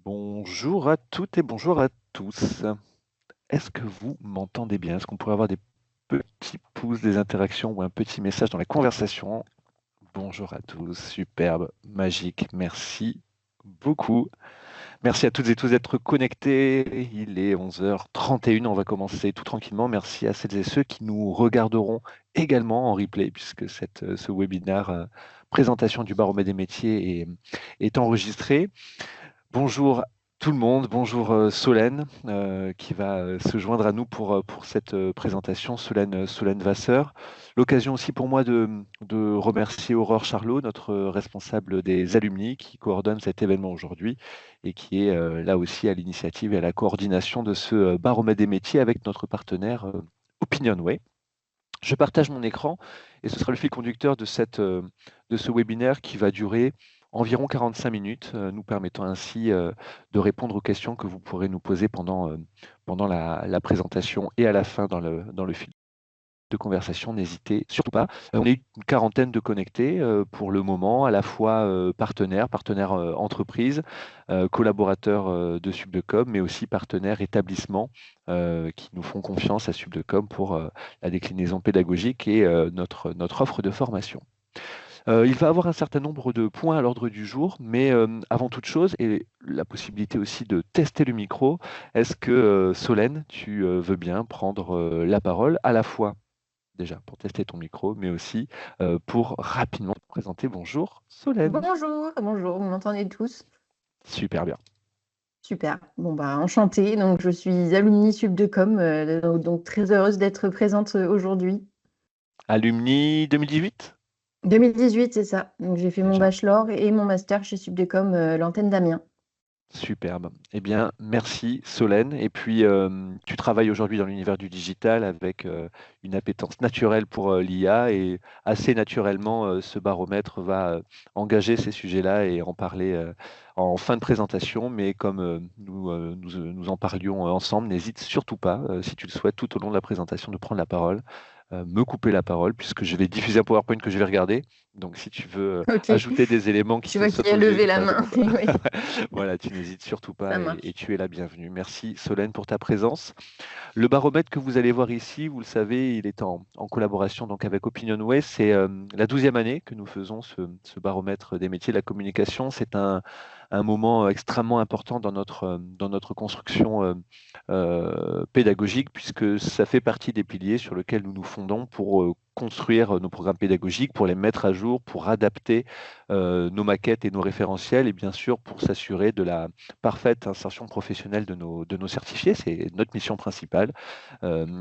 Bonjour à toutes et bonjour à tous. Est-ce que vous m'entendez bien? Est-ce qu'on pourrait avoir des petits pouces, des interactions ou un petit message dans la conversation? Bonjour à tous, superbe, magique, merci beaucoup. Merci à toutes et tous d'être connectés. Il est 11h31, on va commencer tout tranquillement. Merci à celles et ceux qui nous regarderont également en replay, puisque ce webinaire présentation du baromètre des métiers est enregistré. Bonjour tout le monde, bonjour Solène qui va se joindre à nous pour cette présentation, Solène Vasseur. L'occasion aussi pour moi de remercier Aurore Charlot, notre responsable des alumni qui coordonne cet événement aujourd'hui et qui est là aussi à l'initiative et à la coordination de ce baromètre des métiers avec notre partenaire Opinionway. Je partage mon écran et ce sera le fil conducteur de ce webinaire qui va durer environ 45 minutes, nous permettant ainsi de répondre aux questions que vous pourrez nous poser pendant la présentation et à la fin dans le fil de conversation, n'hésitez surtout pas. On est une quarantaine de connectés pour le moment, à la fois partenaires entreprises, collaborateurs de Subdecom, mais aussi partenaires établissements qui nous font confiance à Subdecom pour la déclinaison pédagogique et notre offre de formation. Il va avoir un certain nombre de points à l'ordre du jour, mais avant toute chose, et la possibilité aussi de tester le micro, est-ce que Solène, tu veux bien prendre la parole à la fois déjà pour tester ton micro, mais aussi pour rapidement te présenter. Bonjour Solène. Bonjour, bonjour, vous m'entendez tous? Super bien. Super. Bon bah enchantée. Donc je suis alumni Subdecom, donc très heureuse d'être présente aujourd'hui. Alumni 2018 2018, c'est ça. Donc j'ai fait mon déjà. bachelor et mon master chez Subdecom, l'antenne d'Amiens. Superbe. Eh bien, merci Solène. Et puis, tu travailles aujourd'hui dans l'univers du digital avec une appétence naturelle pour l'IA et assez naturellement, ce baromètre va engager ces sujets-là et en parler en fin de présentation. Mais comme nous en parlions ensemble, n'hésite surtout pas, si tu le souhaites, tout au long de la présentation, de prendre la parole, me couper la parole, puisque je vais diffuser un PowerPoint que je vais regarder. Donc, si tu veux Ok, ajouter des éléments qui je te vois qui sautent a aux yeux, levé qui la passent main. devant toi. Oui, Voilà, tu n'hésites surtout ça pas et marche. tu es la bienvenue. Merci Solène pour ta présence. Le baromètre que vous allez voir ici, vous le savez, il est en collaboration donc avec Opinionway. C'est la 12e année que nous faisons ce baromètre des métiers de la communication. C'est un moment extrêmement important dans notre construction pédagogique, puisque ça fait partie des piliers sur lesquels nous nous fondons pour construire nos programmes pédagogiques, pour les mettre à jour, pour adapter nos maquettes et nos référentiels, et bien sûr pour s'assurer de la parfaite insertion professionnelle de nos certifiés. C'est notre mission principale.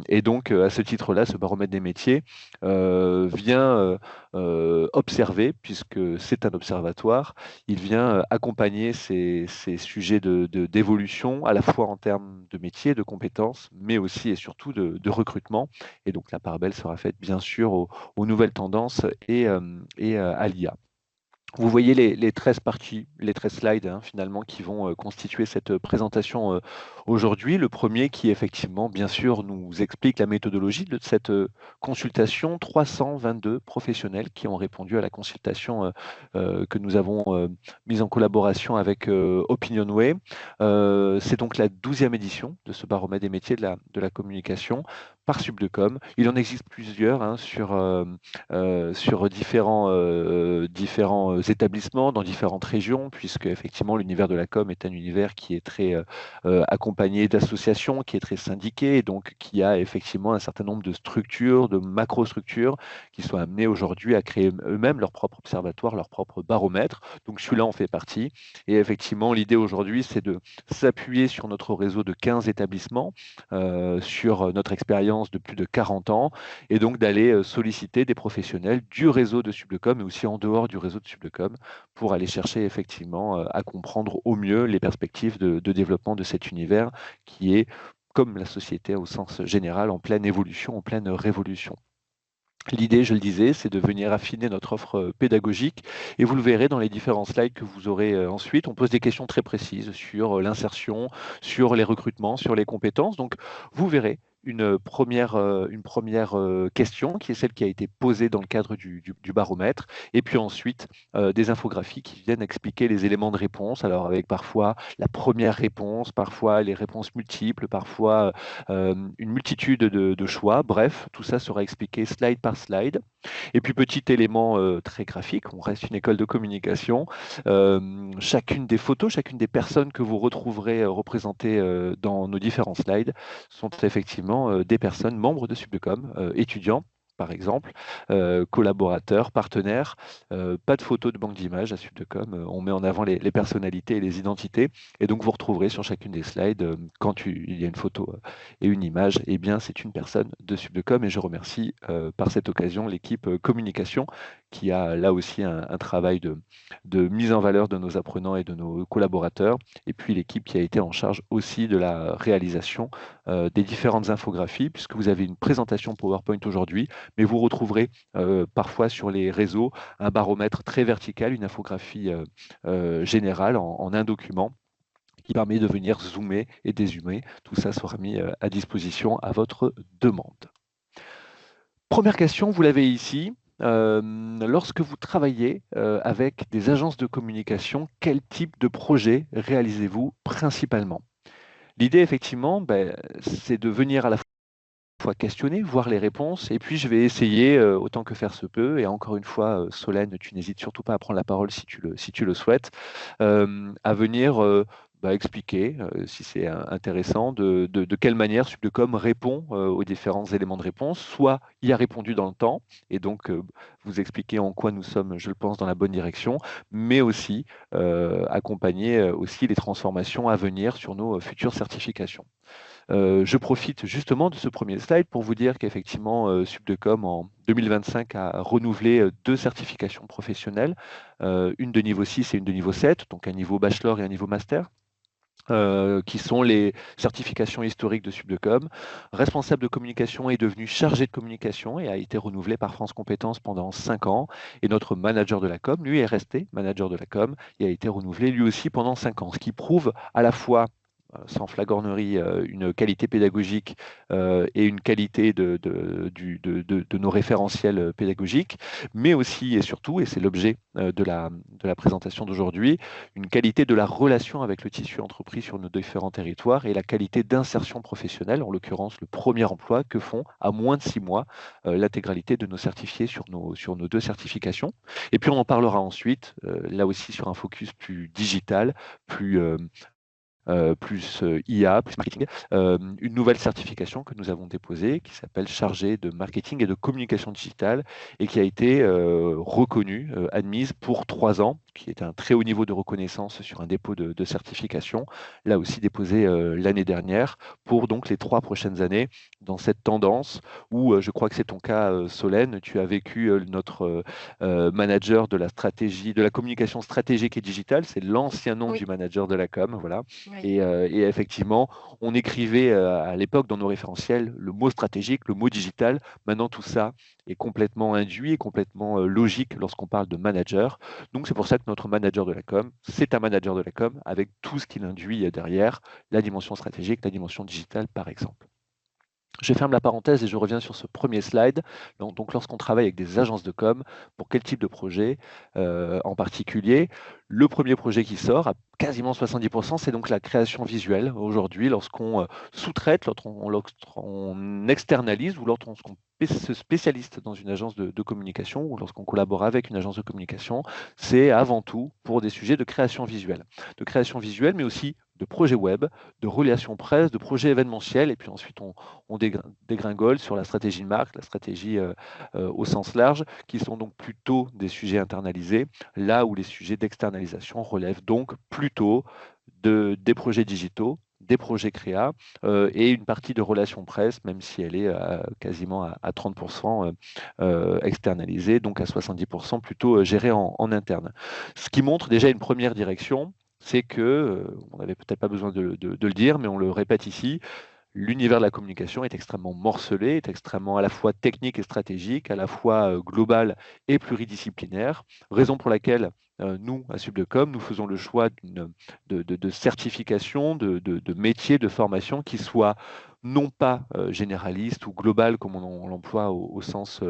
Et donc, à ce titre-là, ce baromètre des métiers vient observer, puisque c'est un observatoire, il vient accompagner ces sujets d'évolution, à la fois en termes de métier, de compétences, mais aussi et surtout de recrutement. Et donc, la part belle sera faite, bien sûr, aux nouvelles tendances et à l'IA. Vous voyez les 13 parties, les 13 slides finalement qui vont constituer cette présentation aujourd'hui. Le premier qui effectivement, bien sûr, nous explique la méthodologie de cette consultation. 322 professionnels qui ont répondu à la consultation que nous avons mise en collaboration avec Opinionway. C'est donc la 12e édition de ce baromètre des métiers de la communication par Subdecom. Il en existe plusieurs sur différents établissements dans différentes régions, puisque effectivement l'univers de la com est un univers qui est très accompagné d'associations, qui est très syndiqué, et donc qui a effectivement un certain nombre de structures, de macro-structures, qui sont amenées aujourd'hui à créer eux-mêmes leur propre observatoire, leur propre baromètre. Donc celui-là en fait partie. Et effectivement, l'idée aujourd'hui, c'est de s'appuyer sur notre réseau de 15 établissements, sur notre expérience de plus de 40 ans, et donc d'aller solliciter des professionnels du réseau de Subdecom, mais aussi en dehors du réseau de Subdecom, pour aller chercher effectivement à comprendre au mieux les perspectives de développement de cet univers qui est, comme la société au sens général, en pleine évolution, en pleine révolution. L'idée, je le disais, c'est de venir affiner notre offre pédagogique et vous le verrez dans les différents slides que vous aurez ensuite. On pose des questions très précises sur l'insertion, sur les recrutements, sur les compétences. Donc, vous verrez une première question, qui est celle qui a été posée dans le cadre du baromètre, et puis ensuite des infographies qui viennent expliquer les éléments de réponse, alors avec parfois la première réponse, parfois les réponses multiples, parfois une multitude de choix. Bref, tout ça sera expliqué slide par slide. Et puis, petit élément très graphique, on reste une école de communication. Chacune des photos, chacune des personnes que vous retrouverez représentées dans nos différents slides sont effectivement des personnes membres de Subdecom, étudiants par exemple, collaborateurs, partenaires. Pas de photos de banque d'images à Subdecom. On met en avant les personnalités et les identités. Et donc, vous retrouverez sur chacune des slides, quand il y a une photo et une image, eh bien, c'est une personne de Subdecom. Et je remercie par cette occasion l'équipe communication qui a là aussi un travail de mise en valeur de nos apprenants et de nos collaborateurs. Et puis l'équipe qui a été en charge aussi de la réalisation des différentes infographies, puisque vous avez une présentation PowerPoint aujourd'hui, mais vous retrouverez parfois sur les réseaux un baromètre très vertical, une infographie générale en un document qui permet de venir zoomer et dézoomer. Tout ça sera mis à disposition à votre demande. Première question, vous l'avez ici. Lorsque vous travaillez avec des agences de communication, quel type de projet réalisez-vous principalement? L'idée, effectivement, c'est de venir à la fois questionner, voir les réponses, et puis je vais essayer, autant que faire se peut, et encore une fois, Solène, tu n'hésites surtout pas à prendre la parole si tu le souhaites, à venir expliquer, si c'est intéressant, de quelle manière Subdecom répond aux différents éléments de réponse, soit y a répondu dans le temps, et donc vous expliquer en quoi nous sommes, je le pense, dans la bonne direction, mais aussi accompagner aussi les transformations à venir sur nos futures certifications. Je profite justement de ce premier slide pour vous dire qu'effectivement, Subdecom en 2025 a renouvelé 2 certifications professionnelles, une de niveau 6 et une de niveau 7, donc un niveau bachelor et un niveau master. Qui sont les certifications historiques de Subdecom. Responsable de communication est devenu chargé de communication et a été renouvelé par France Compétences pendant 5 ans. Et notre manager de la com, lui, est resté manager de la com et a été renouvelé lui aussi pendant 5 ans. Ce qui prouve à la fois sans flagornerie, une qualité pédagogique et une qualité de nos référentiels pédagogiques, mais aussi et surtout, et c'est l'objet de la présentation d'aujourd'hui, une qualité de la relation avec le tissu entrepris sur nos différents territoires et la qualité d'insertion professionnelle, en l'occurrence le premier emploi que font à moins de 6 mois l'intégralité de nos certifiés sur nos 2 certifications. Et puis on en parlera ensuite, là aussi sur un focus plus digital, plus IA, plus marketing, une nouvelle certification que nous avons déposée qui s'appelle chargé de marketing et de communication digitale et qui a été reconnue, admise pour 3 ans, qui est un très haut niveau de reconnaissance sur un dépôt de certification, là aussi déposé l'année dernière, pour donc les 3 prochaines années dans cette tendance où je crois que c'est ton cas, Solène, tu as vécu notre manager de la stratégie, de la communication stratégique et digitale, c'est l'ancien nom Oui, du manager de la com, voilà. oui. Et effectivement, on écrivait à l'époque dans nos référentiels le mot stratégique, le mot digital. Maintenant, tout ça est complètement induit et complètement logique lorsqu'on parle de manager. Donc, c'est pour ça que notre manager de la com, c'est un manager de la com avec tout ce qu'il induit derrière, la dimension stratégique, la dimension digitale, par exemple. Je ferme la parenthèse et je reviens sur ce premier slide. Donc, lorsqu'on travaille avec des agences de com, pour quel type de projet en particulier? Le premier projet qui sort, à quasiment 70%, c'est donc la création visuelle. Aujourd'hui, lorsqu'on sous-traite, lorsqu'on externalise ou lorsqu'on se spécialise dans une agence de communication ou lorsqu'on collabore avec une agence de communication, c'est avant tout pour des sujets de création visuelle. De création visuelle, mais aussi de projets web, de relations presse, de projets événementiels, et puis ensuite on dégringole sur la stratégie de marque, la stratégie au sens large, qui sont donc plutôt des sujets internalisés, là où les sujets d'externalisation relèvent donc plutôt des projets digitaux, des projets créa et une partie de relations presse, même si elle est quasiment à 30% externalisée, donc à 70% plutôt gérée en interne. Ce qui montre déjà une première direction, c'est que, on n'avait peut-être pas besoin de le dire, mais on le répète ici, l'univers de la communication est extrêmement morcelé, est extrêmement à la fois technique et stratégique, à la fois global et pluridisciplinaire, raison pour laquelle nous, à Subdecom, nous faisons le choix de certification, de métier, de formation qui soit non pas généraliste ou global comme on l'emploie au sens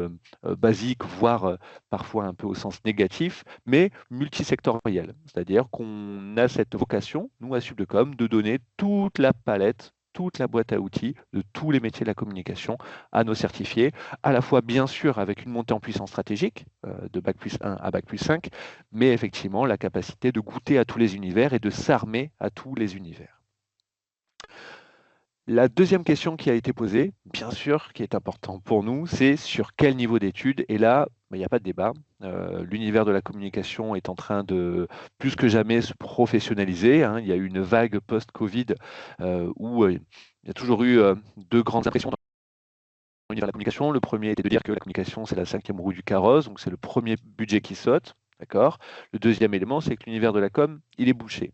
basique, voire parfois un peu au sens négatif, mais multisectoriel. C'est-à-dire qu'on a cette vocation, nous à Subdecom, de donner toute la palette, toute la boîte à outils de tous les métiers de la communication à nos certifiés, à la fois bien sûr avec une montée en puissance stratégique de Bac plus 1 à Bac plus 5, mais effectivement la capacité de goûter à tous les univers et de s'armer à tous les univers. La deuxième question qui a été posée, bien sûr, qui est important pour nous, c'est sur quel niveau d'études. Et là, il n'y a pas de débat. L'univers de la communication est en train de plus que jamais se professionnaliser, hein. Il y a eu une vague post-Covid où il y a toujours eu deux grandes impressions dans l'univers de la communication. Le premier était de dire que la communication, c'est la cinquième roue du carrosse, donc c'est le premier budget qui saute. D'accord. Le deuxième élément, c'est que l'univers de la com, il est bouché.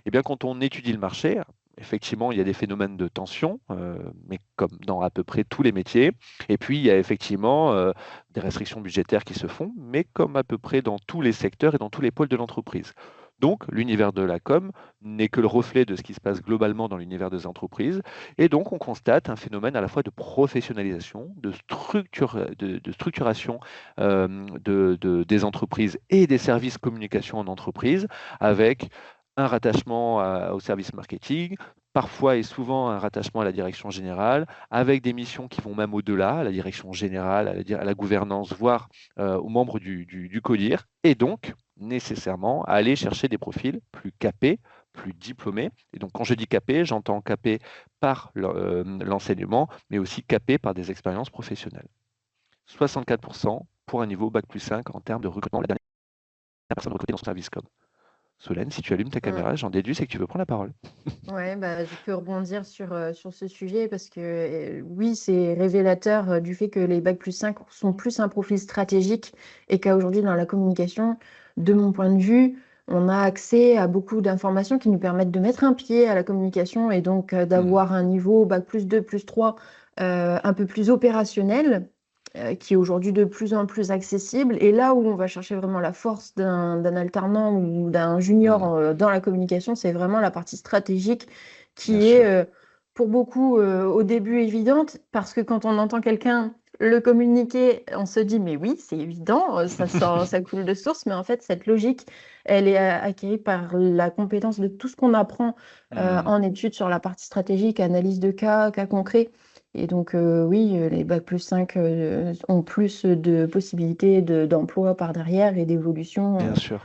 Eh bien, quand on étudie le marché, effectivement, il y a des phénomènes de tension, mais comme dans à peu près tous les métiers. Et puis, il y a effectivement des restrictions budgétaires qui se font, mais comme à peu près dans tous les secteurs et dans tous les pôles de l'entreprise. Donc, l'univers de la com n'est que le reflet de ce qui se passe globalement dans l'univers des entreprises. Et donc, on constate un phénomène à la fois de professionnalisation, de structuration des entreprises et des services communication en entreprise, avec un rattachement au service marketing, parfois et souvent un rattachement à la direction générale, avec des missions qui vont même au-delà, à la direction générale, à la gouvernance, voire aux membres du CODIR, et donc nécessairement à aller chercher des profils plus capés, plus diplômés. Et donc quand je dis capés, j'entends capés par l'enseignement, mais aussi capés par des expériences professionnelles. 64% pour un niveau Bac plus 5 en termes de recrutement. La dernière personne recrutée dans ce service com. Solène, si tu allumes ta Mm. caméra, j'en déduis, c'est que tu veux prendre la parole. Ouais, bah, je peux rebondir sur ce sujet parce que oui, c'est révélateur du fait que les Bac plus 5 sont plus un profil stratégique et qu'à aujourd'hui, dans la communication, de mon point de vue, on a accès à beaucoup d'informations qui nous permettent de mettre un pied à la communication et donc Mhm. d'avoir un niveau Bac plus 2, plus 3 un peu plus opérationnel, qui est aujourd'hui de plus en plus accessible. Et là où on va chercher vraiment la force d'un alternant ou d'un junior Mhm. dans la communication, c'est vraiment la partie stratégique Bien qui est sûr. pour beaucoup au début évidente, parce que quand on entend quelqu'un le communiquer, on se dit mais oui, c'est évident, ça coule de source, mais en fait cette logique, elle est acquise par la compétence de tout ce qu'on apprend Mhm. en études sur la partie stratégique, analyse de cas concrets. Et donc, oui, les Bac plus 5 ont plus de possibilités d'emploi par derrière et d'évolution. Bien sûr.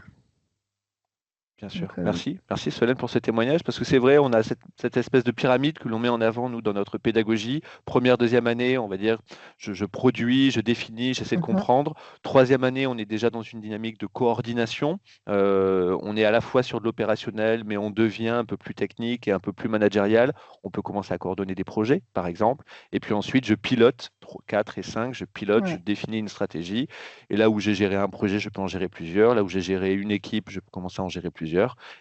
Bien sûr. Donc, Merci. Merci Solène pour ce témoignage, parce que c'est vrai, on a cette espèce de pyramide que l'on met en avant, nous, dans notre pédagogie. Première, deuxième année, on va dire, je produis, je définis, j'essaie de mhm, comprendre. Troisième année, on est déjà dans une dynamique de coordination. On est à la fois sur de l'opérationnel, mais on devient un peu plus technique et un peu plus managérial. On peut commencer à coordonner des projets, par exemple. Et puis ensuite, je pilote, 4 et 5, je pilote, je ouais. définis une stratégie. Et là où j'ai géré un projet, je peux en gérer plusieurs. Là où j'ai géré une équipe, je peux commencer à en gérer plusieurs.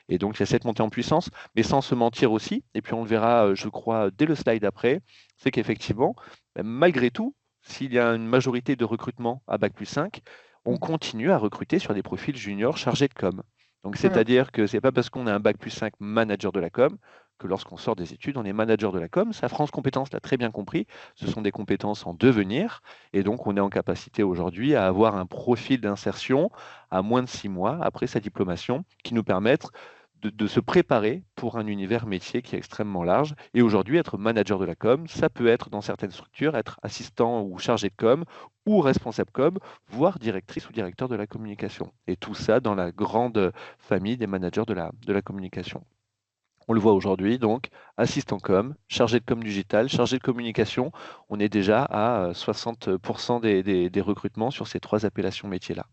Et donc, il y a cette montée en puissance, mais sans se mentir aussi. Et puis, on le verra, je crois, dès le slide après, c'est qu'effectivement, malgré tout, s'il y a une majorité de recrutement à Bac plus 5, on Mhm. continue à recruter sur des profils juniors chargés de com. Donc, Mm. c'est-à-dire que ce n'est pas parce qu'on a un Bac plus 5 manager de la com que lorsqu'on sort des études, on est manager de la com. Ça, France Compétences l'a très bien compris. Ce sont des compétences en devenir. Et donc, on est en capacité aujourd'hui à avoir un profil d'insertion à moins de 6 mois après sa diplomation qui nous permettent de se préparer pour un univers métier qui est extrêmement large. Et aujourd'hui, être manager de la com, ça peut être dans certaines structures, être assistant ou chargé de com ou responsable com, voire directrice ou directeur de la communication. Et tout ça dans la grande famille des managers de la communication. On le voit aujourd'hui, donc, assistant com, chargé de com digital, chargé de communication. On est déjà à 60% des recrutements sur ces trois appellations métiers-là.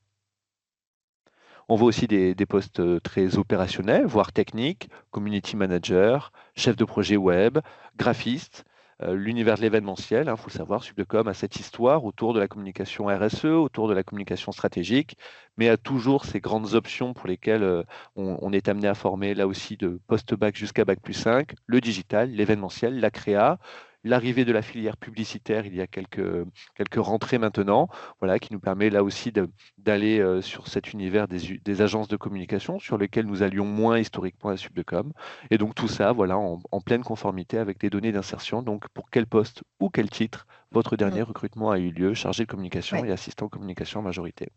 On voit aussi des postes très opérationnels, voire techniques, community manager, chef de projet web, graphiste. L'univers de l'événementiel, il faut le savoir, Subdecom a cette histoire autour de la communication RSE, autour de la communication stratégique, mais a toujours ces grandes options pour lesquelles on est amené à former, là aussi, de post-bac jusqu'à bac plus 5, le digital, l'événementiel, la créa. l'arrivée de la filière publicitaire il y a quelques rentrées maintenant, voilà, qui nous permet là aussi d'aller sur cet univers des agences de communication sur lesquelles nous allions moins historiquement à Subdecom. Et donc tout ça, voilà, en pleine conformité avec les données d'insertion. Donc pour quel poste ou quel titre votre dernier Mm. recrutement a eu lieu, chargé de communication Ouais. et assistant communication en majorité.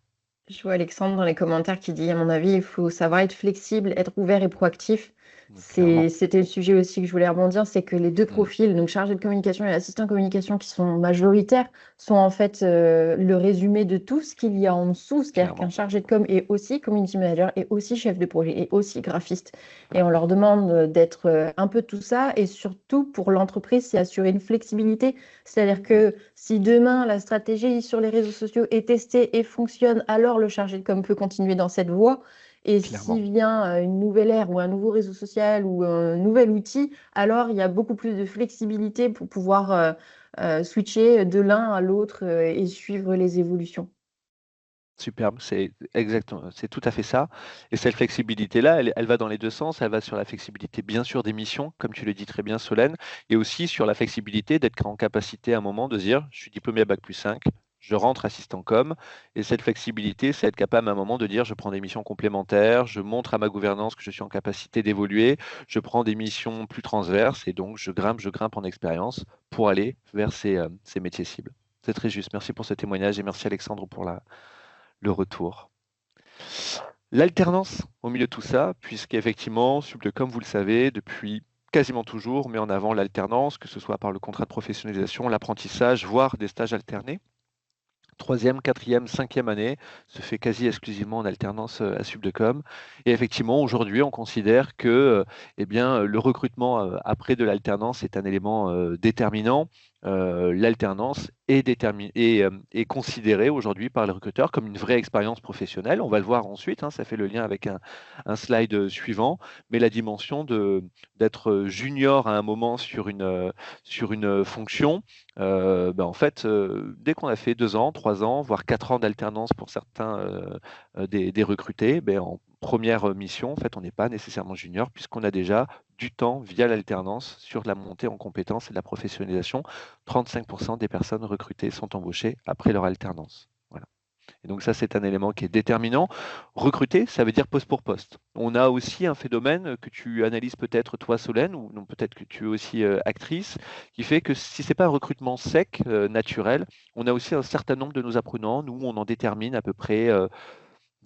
Je vois Alexandre dans les commentaires qui dit, à mon avis, il faut savoir être flexible, être ouvert et proactif. Donc, clairement. C'était le sujet aussi que je voulais rebondir, c'est que les deux Mm, profils, donc chargé de communication et assistant communication qui sont majoritaires, sont en fait le résumé de tout ce qu'il y a en dessous. C'est-à-dire qu'un clairement. chargé de com est aussi community manager, est aussi chef de projet, est aussi graphiste. Et Ouais, on leur demande d'être un peu tout ça. Et surtout, pour l'entreprise, c'est assurer une flexibilité. C'est-à-dire mm, que si demain la stratégie sur les réseaux sociaux est testée et fonctionne, alors le chargé de com peut continuer dans cette voie. Et clairement. s'il vient une nouvelle ère ou un nouveau réseau social ou un nouvel outil, alors il y a beaucoup plus de flexibilité pour pouvoir switcher de l'un à l'autre et suivre les évolutions. Superbe, c'est exactement, c'est tout à fait ça. Et cette flexibilité-là, elle va dans les deux sens. Elle va sur la flexibilité, bien sûr, des missions, comme tu le dis très bien, Solène, et aussi sur la flexibilité d'être en capacité à un moment de se dire, je suis diplômé à Bac+5, je rentre assistant com. Et cette flexibilité, c'est être capable à un moment de dire, je prends des missions complémentaires, je montre à ma gouvernance que je suis en capacité d'évoluer, je prends des missions plus transverses, et donc je grimpe en expérience pour aller vers ces métiers cibles. C'est très juste. Merci pour ce témoignage et merci Alexandre pour le retour. L'alternance au milieu de tout ça, puisqu'effectivement, Sublecom, vous le savez, depuis quasiment toujours, met en avant l'alternance, que ce soit par le contrat de professionnalisation, l'apprentissage, voire des stages alternés. Troisième, quatrième, cinquième année se fait quasi exclusivement en alternance à Subdecom. Et effectivement, aujourd'hui, on considère que eh bien, le recrutement après de l'alternance est un élément déterminant. L'alternance est considérée aujourd'hui par les recruteurs comme une vraie expérience professionnelle. On va le voir ensuite, hein, ça fait le lien avec un slide suivant, mais la dimension d'être junior à un moment sur une fonction, en fait, dès qu'on a fait 2 ans, 3 ans, voire 4 ans d'alternance pour certains des recrutés, en première mission, en fait, on n'est pas nécessairement junior puisqu'on a déjà du temps via l'alternance sur la montée en compétences et la professionnalisation. 35% des personnes recrutées sont embauchées après leur alternance. Voilà. Et donc ça, c'est un élément qui est déterminant. Recruter, ça veut dire poste pour poste. On a aussi un phénomène que tu analyses peut-être toi, Solène, ou non, peut-être que tu es aussi actrice, qui fait que si ce n'est pas un recrutement sec, naturel, on a aussi un certain nombre de nos apprenants, nous, on en détermine à peu près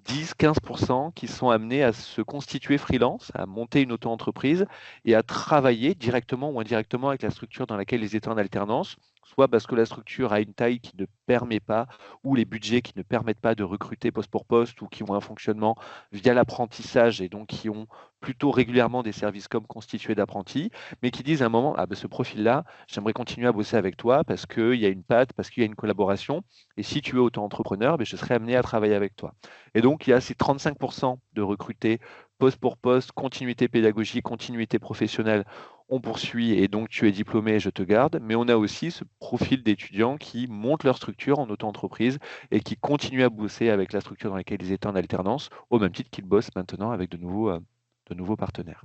10-15% qui sont amenés à se constituer freelance, à monter une auto-entreprise et à travailler directement ou indirectement avec la structure dans laquelle ils étaient en alternance, soit parce que la structure a une taille qui ne permet pas, ou les budgets qui ne permettent pas de recruter poste pour poste, ou qui ont un fonctionnement via l'apprentissage et donc qui ont plutôt régulièrement des services comme constitués d'apprentis, mais qui disent à un moment, ah ben ce profil-là, j'aimerais continuer à bosser avec toi parce qu'il y a une patte, parce qu'il y a une collaboration, et si tu es auto-entrepreneur, je serai amené à travailler avec toi. Et donc, il y a ces 35% de recrutés poste pour poste, continuité pédagogique, continuité professionnelle. On poursuit et donc tu es diplômé, je te garde. Mais on a aussi ce profil d'étudiants qui montent leur structure en auto-entreprise et qui continuent à bosser avec la structure dans laquelle ils étaient en alternance, au même titre qu'ils bossent maintenant avec de nouveaux partenaires.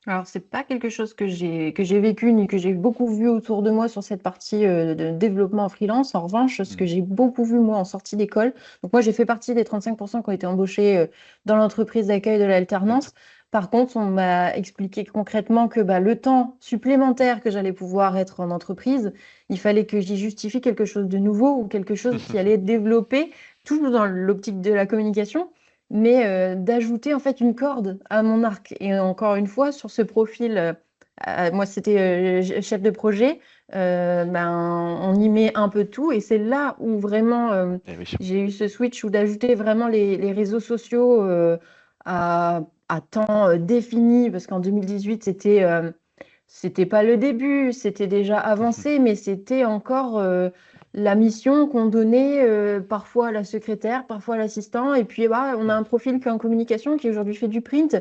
Alors, c'est pas quelque chose que j'ai vécu ni que j'ai beaucoup vu autour de moi sur cette partie de développement en freelance. En revanche, ce que Mm. j'ai beaucoup vu moi en sortie d'école, donc moi j'ai fait partie des 35% qui ont été embauchés dans l'entreprise d'accueil de l'alternance. Par contre, on m'a expliqué concrètement que bah, le temps supplémentaire que j'allais pouvoir être en entreprise, il fallait que j'y justifie quelque chose de nouveau ou quelque chose qui allait développer, toujours dans l'optique de la communication, mais d'ajouter en fait une corde à mon arc. Et encore une fois, sur ce profil, moi c'était chef de projet, on y met un peu tout, et c'est là où vraiment Eh oui. j'ai eu ce switch où d'ajouter vraiment les réseaux sociaux à temps défini, parce qu'en 2018, c'était pas le début, c'était déjà avancé, mais c'était encore la mission qu'on donnait parfois à la secrétaire, parfois à l'assistant. Et puis, bah, on a un profil qui est en communication, qui aujourd'hui fait du print,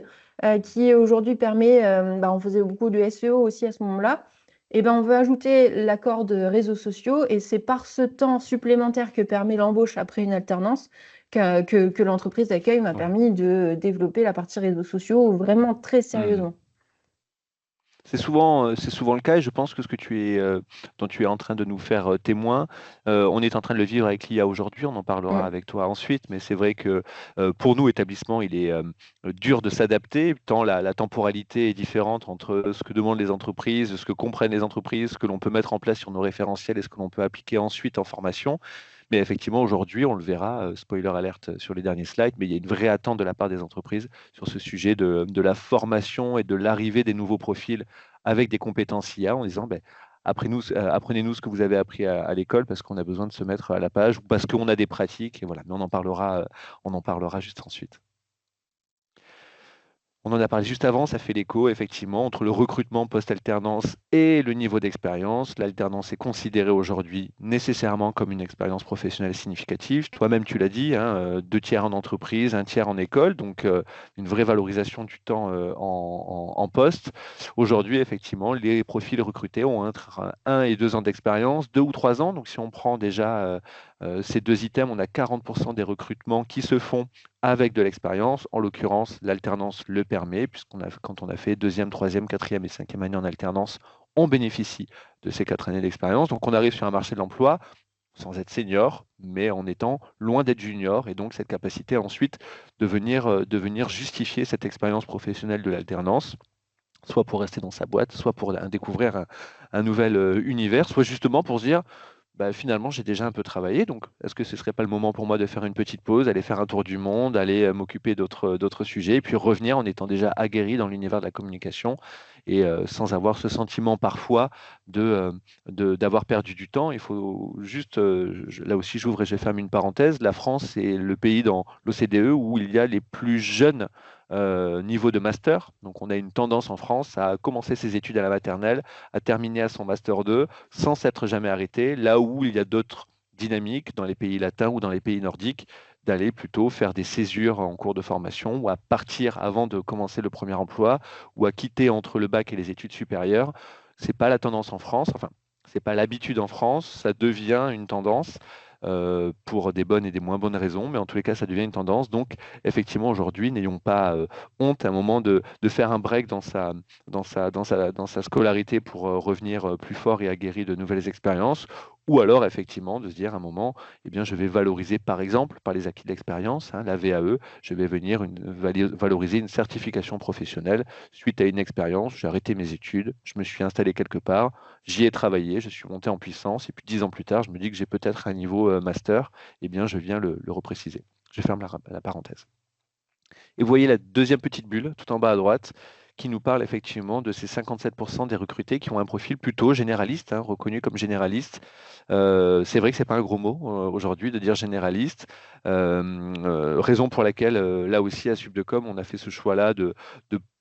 qui aujourd'hui permet, on faisait beaucoup de SEO aussi à ce moment-là. Et ben, on veut ajouter la corde réseaux sociaux, et c'est par ce temps supplémentaire que permet l'embauche après une alternance que l'entreprise d'accueil m'a Ouais. permis de développer la partie réseaux sociaux vraiment très Mm. sérieusement. C'est souvent le cas et je pense que ce que dont tu es en train de nous faire témoin, on est en train de le vivre avec l'IA aujourd'hui, on en parlera Mm. avec toi ensuite, mais c'est vrai que pour nous, établissement, il est dur de s'adapter, tant la temporalité est différente entre ce que demandent les entreprises, ce que comprennent les entreprises, ce que l'on peut mettre en place sur nos référentiels et ce que l'on peut appliquer ensuite en formation. Mais effectivement, aujourd'hui, on le verra, spoiler alerte sur les derniers slides, mais il y a une vraie attente de la part des entreprises sur ce sujet de la formation et de l'arrivée des nouveaux profils avec des compétences IA en disant, ben, apprenez-nous ce que vous avez appris à l'école parce qu'on a besoin de se mettre à la page ou parce qu'on a des pratiques. Et voilà. Mais on en parlera juste ensuite. On en a parlé juste avant, ça fait l'écho, effectivement, entre le recrutement post-alternance et le niveau d'expérience. L'alternance est considérée aujourd'hui nécessairement comme une expérience professionnelle significative. Toi-même, tu l'as dit, hein, 2 tiers en entreprise, 1 tiers en école, donc une vraie valorisation du temps en poste. Aujourd'hui, effectivement, les profils recrutés ont entre 1 et 2 ans d'expérience, 2 ou 3 ans. Donc, si on prend déjà ces 2 items, on a 40% des recrutements qui se font avec de l'expérience. En l'occurrence, l'alternance le permet, quand on a fait deuxième, troisième, quatrième et cinquième année en alternance, on bénéficie de ces 4 années d'expérience. Donc on arrive sur un marché de l'emploi sans être senior, mais en étant loin d'être junior, et donc cette capacité ensuite de venir justifier cette expérience professionnelle de l'alternance, soit pour rester dans sa boîte, soit pour découvrir un nouvel univers, soit justement pour se dire, bah, finalement, j'ai déjà un peu travaillé, donc est-ce que ce serait pas le moment pour moi de faire une petite pause, aller faire un tour du monde, aller m'occuper d'autres sujets, et puis revenir en étant déjà aguerri dans l'univers de la communication et sans avoir ce sentiment parfois d'avoir perdu du temps. Il faut juste, là aussi j'ouvre et je ferme une parenthèse, la France est le pays dans l'OCDE où il y a les plus jeunes niveaux de master. Donc on a une tendance en France à commencer ses études à la maternelle, à terminer à son master 2 sans s'être jamais arrêté, là où il y a d'autres dynamiques dans les pays latins ou dans les pays nordiques, d'aller plutôt faire des césures en cours de formation ou à partir avant de commencer le premier emploi ou à quitter entre le bac et les études supérieures. C'est pas la tendance en France, enfin, c'est pas l'habitude en France, ça devient une tendance pour des bonnes et des moins bonnes raisons, mais en tous les cas, ça devient une tendance. Donc, effectivement, aujourd'hui, n'ayons pas honte à un moment de faire un break dans sa scolarité pour revenir plus fort et aguerri de nouvelles expériences, ou alors effectivement de se dire à un moment, eh bien, je vais valoriser par exemple par les acquis de l'expérience, hein, la VAE, je vais venir valoriser une certification professionnelle suite à une expérience, j'ai arrêté mes études, je me suis installé quelque part, j'y ai travaillé, je suis monté en puissance, et puis 10 ans plus tard, je me dis que j'ai peut-être un niveau master, eh bien, je viens le repréciser. Je ferme la parenthèse. Et vous voyez la deuxième petite bulle, tout en bas à droite, qui nous parle effectivement de ces 57% des recrutés qui ont un profil plutôt généraliste, hein, reconnu comme généraliste. C'est vrai que c'est pas un gros mot aujourd'hui de dire généraliste. Raison pour laquelle, là aussi, à Subdecom, on a fait ce choix-là de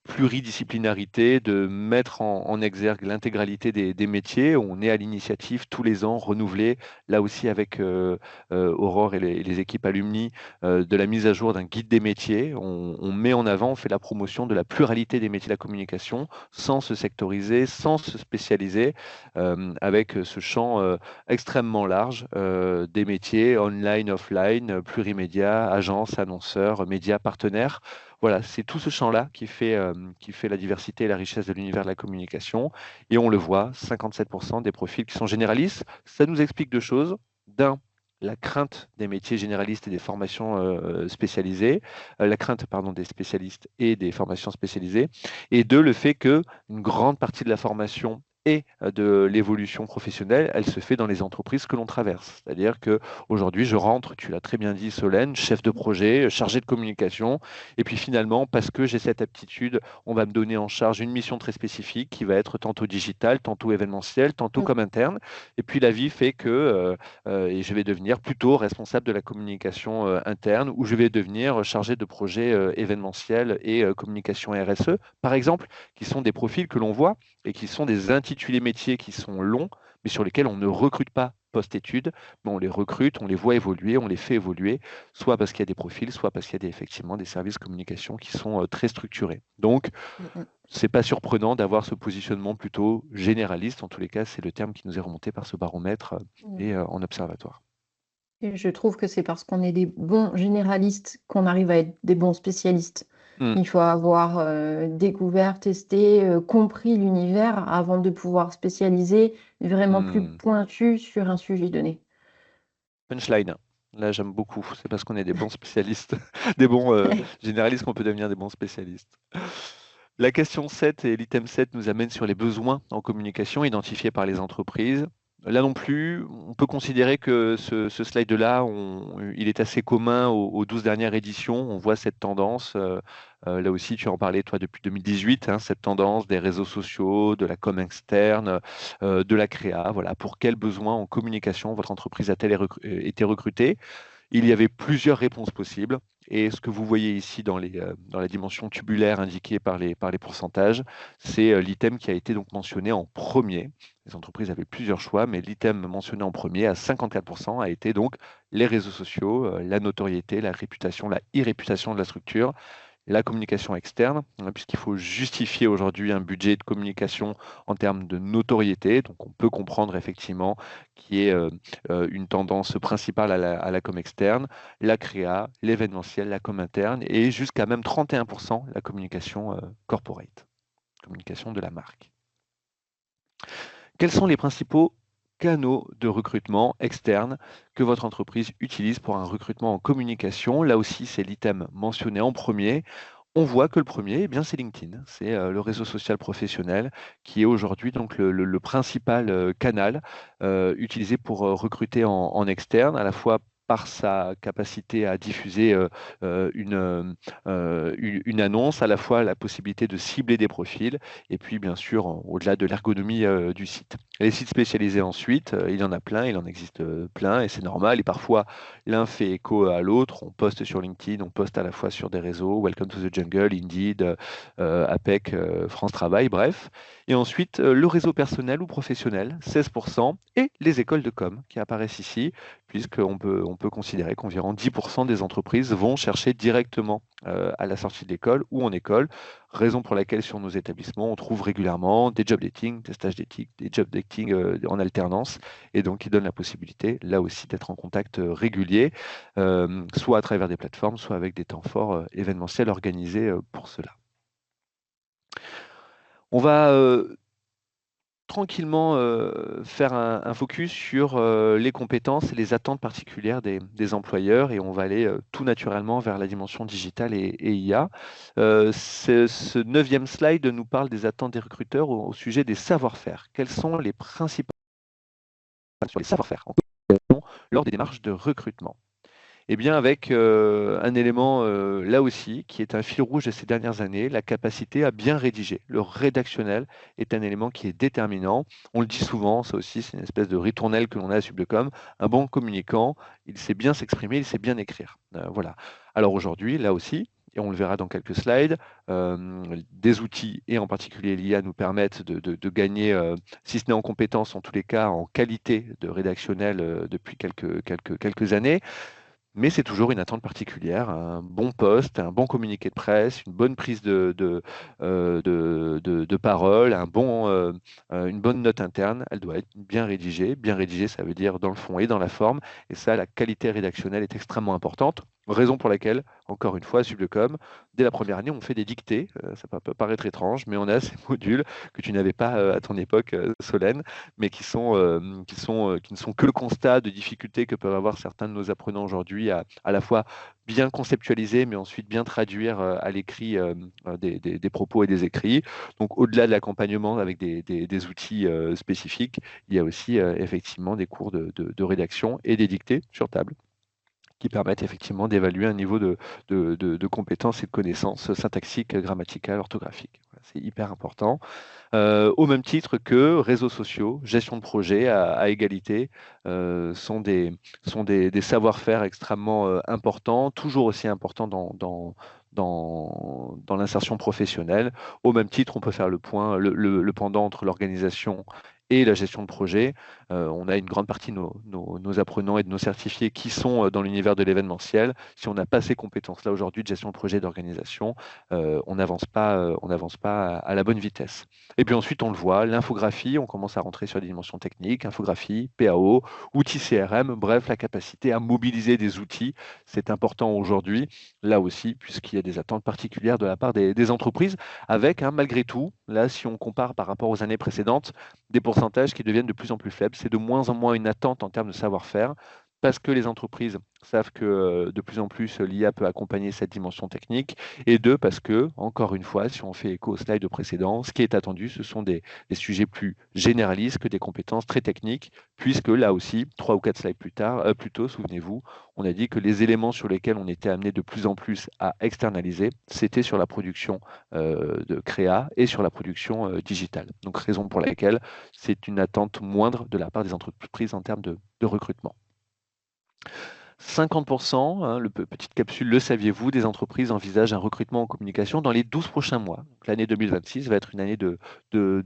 pluridisciplinarité, de mettre en exergue l'intégralité des métiers. On est à l'initiative tous les ans renouvelée, là aussi avec Aurore et les équipes alumni, de la mise à jour d'un guide des métiers. On met en avant, on fait la promotion de la pluralité des métiers de la communication, sans se sectoriser, sans se spécialiser, avec ce champ extrêmement large des métiers online, offline, plurimédia, agence, annonceur, médias, partenaires. Voilà, c'est tout ce champ-là qui fait la diversité et la richesse de l'univers de la communication. Et on le voit, 57% des profils qui sont généralistes. Ça nous explique deux choses. D'un, la crainte des métiers généralistes et des formations spécialisées, la crainte, pardon, des spécialistes et des formations spécialisées, et deux, le fait que une grande partie de la formation et de l'évolution professionnelle, elle se fait dans les entreprises que l'on traverse. C'est-à-dire que aujourd'hui, je rentre, tu l'as très bien dit, Solène, chef de projet, chargé de communication, et puis finalement, parce que j'ai cette aptitude, on va me donner en charge une mission très spécifique qui va être tantôt digitale, tantôt événementielle, tantôt Mm. comme interne. Et puis la vie fait que et je vais devenir plutôt responsable de la communication interne, ou je vais devenir chargé de projet événementiel et communication RSE, par exemple, qui sont des profils que l'on voit et qui sont des intitulés métiers qui sont longs, mais sur lesquels on ne recrute pas post-études, mais on les recrute, on les voit évoluer, on les fait évoluer, soit parce qu'il y a des profils, soit parce qu'il y a effectivement des services communication qui sont très structurés. Donc, Mm, mm. c'est pas surprenant d'avoir ce positionnement plutôt généraliste. En tous les cas, c'est le terme qui nous est remonté par ce baromètre Mm. et en observatoire. Et je trouve que c'est parce qu'on est des bons généralistes qu'on arrive à être des bons spécialistes. Mm, Il faut avoir découvert, testé, compris l'univers avant de pouvoir spécialiser vraiment plus mm. pointu sur un sujet donné. Punchline. Là, j'aime beaucoup. C'est parce qu'on est des bons spécialistes, des bons généralistes qu'on peut devenir des bons spécialistes. La question 7 et l'item 7 nous amènent sur les besoins en communication identifiés par les entreprises. Là non plus, on peut considérer que ce slide-là, il est assez commun aux 12 dernières éditions. On voit cette tendance. Là aussi, tu en parlais, toi, depuis 2018, hein, cette tendance des réseaux sociaux, de la com externe, de la créa. Voilà, pour quels besoins en communication votre entreprise a-t-elle été recrutée? Il y avait plusieurs réponses possibles. Et ce que vous voyez ici dans la dimension tubulaire indiquée par les pourcentages, c'est l'item qui a été donc mentionné en premier. Les entreprises avaient plusieurs choix, mais l'item mentionné en premier à 54% a été donc les réseaux sociaux, la notoriété, la réputation, la irréputation de la structure, la communication externe, hein, puisqu'il faut justifier aujourd'hui un budget de communication en termes de notoriété. Donc on peut comprendre effectivement qu'il y ait une tendance principale à la com externe, la créa, l'événementiel, la com interne, et jusqu'à même 31% la communication corporate, communication de la marque. Quels sont les principaux canaux de recrutement externe que votre entreprise utilise pour un recrutement en communication? Là aussi, c'est l'item mentionné en premier. On voit que le premier, eh bien, c'est LinkedIn. C'est le réseau social professionnel qui est aujourd'hui donc le principal canal utilisé pour recruter en externe, à la fois par sa capacité à diffuser une annonce, à la fois la possibilité de cibler des profils, et puis bien sûr, au-delà de l'ergonomie du site. Les sites spécialisés ensuite, il y en a plein, il en existe plein, et c'est normal, et parfois l'un fait écho à l'autre. On poste sur LinkedIn, on poste à la fois sur des réseaux, Welcome to the Jungle, Indeed, APEC, France Travail, bref. Et ensuite, le réseau personnel ou professionnel, 16%, et les écoles de com qui apparaissent ici, on peut considérer qu'environ 10% des entreprises vont chercher directement à la sortie de l'école ou en école, raison pour laquelle sur nos établissements, on trouve régulièrement des job dating, des stages dating, des job dating en alternance, et donc qui donnent la possibilité, là aussi, d'être en contact régulier, soit à travers des plateformes, soit avec des temps forts événementiels organisés pour cela. On va tranquillement faire un focus sur les compétences et les attentes particulières des employeurs, et on va aller tout naturellement vers la dimension digitale et IA. Ce neuvième slide nous parle des attentes des recruteurs au sujet des savoir-faire. Quels sont les principaux sur les savoir-faire en communication lors des démarches de recrutement? Eh bien, avec un élément là aussi qui est un fil rouge de ces dernières années, la capacité à bien rédiger. Le rédactionnel est un élément qui est déterminant. On le dit souvent, ça aussi, c'est une espèce de ritournelle que l'on a à Sublecom. Un bon communicant, il sait bien s'exprimer, il sait bien écrire. Voilà. Alors aujourd'hui, là aussi, et on le verra dans quelques slides, des outils, et en particulier l'IA, nous permettent de gagner, si ce n'est en compétences, en tous les cas en qualité de rédactionnel depuis quelques années. Mais c'est toujours une attente particulière, un bon poste, un bon communiqué de presse, une bonne prise de parole, une bonne note interne. Elle doit être bien rédigée. Bien rédigée, ça veut dire dans le fond et dans la forme. Et ça, la qualité rédactionnelle est extrêmement importante. Raison pour laquelle, encore une fois, à Sublecom, dès la première année, on fait des dictées. Ça peut paraître étrange, mais on a ces modules que tu n'avais pas à ton époque, Solène, mais qui ne sont que le constat de difficultés que peuvent avoir certains de nos apprenants aujourd'hui à la fois bien conceptualiser, mais ensuite bien traduire à l'écrit des propos et des écrits. Donc, au-delà de l'accompagnement avec des outils spécifiques, il y a aussi effectivement des cours de rédaction et des dictées sur table qui permettent effectivement d'évaluer un niveau de compétences et de connaissances syntaxiques, grammaticales, orthographiques. Voilà, c'est hyper important. Au même titre que réseaux sociaux, gestion de projet à égalité, sont des savoir-faire extrêmement importants, toujours aussi importants dans l'insertion professionnelle. Au même titre, on peut faire le point, le pendant entre l'organisation et la gestion de projet. On a une grande partie de nos apprenants et de nos certifiés qui sont dans l'univers de l'événementiel. Si on n'a pas ces compétences-là aujourd'hui de gestion de projet, d'organisation, on n'avance pas à la bonne vitesse. Et puis ensuite, on le voit, l'infographie, on commence à rentrer sur des dimensions techniques, infographie, PAO, outils CRM, bref, la capacité à mobiliser des outils, c'est important aujourd'hui, là aussi, puisqu'il y a des attentes particulières de la part des entreprises, avec, malgré tout, là, si on compare par rapport aux années précédentes, des pourcentages qui deviennent de plus en plus faibles. C'est de moins en moins une attente en termes de savoir-faire, parce que les entreprises savent que de plus en plus l'IA peut accompagner cette dimension technique, et deux, parce que, encore une fois, si on fait écho au slide précédent, ce qui est attendu, ce sont des sujets plus généralistes que des compétences très techniques, puisque là aussi, 3 ou 4 slides plus tôt, souvenez-vous, on a dit que les éléments sur lesquels on était amené de plus en plus à externaliser, c'était sur la production de créa et sur la production digitale. Donc, raison pour laquelle c'est une attente moindre de la part des entreprises en termes de recrutement. 50%, petite capsule, le saviez-vous, des entreprises envisagent un recrutement en communication dans les 12 prochains mois. L'année 2026 va être une année de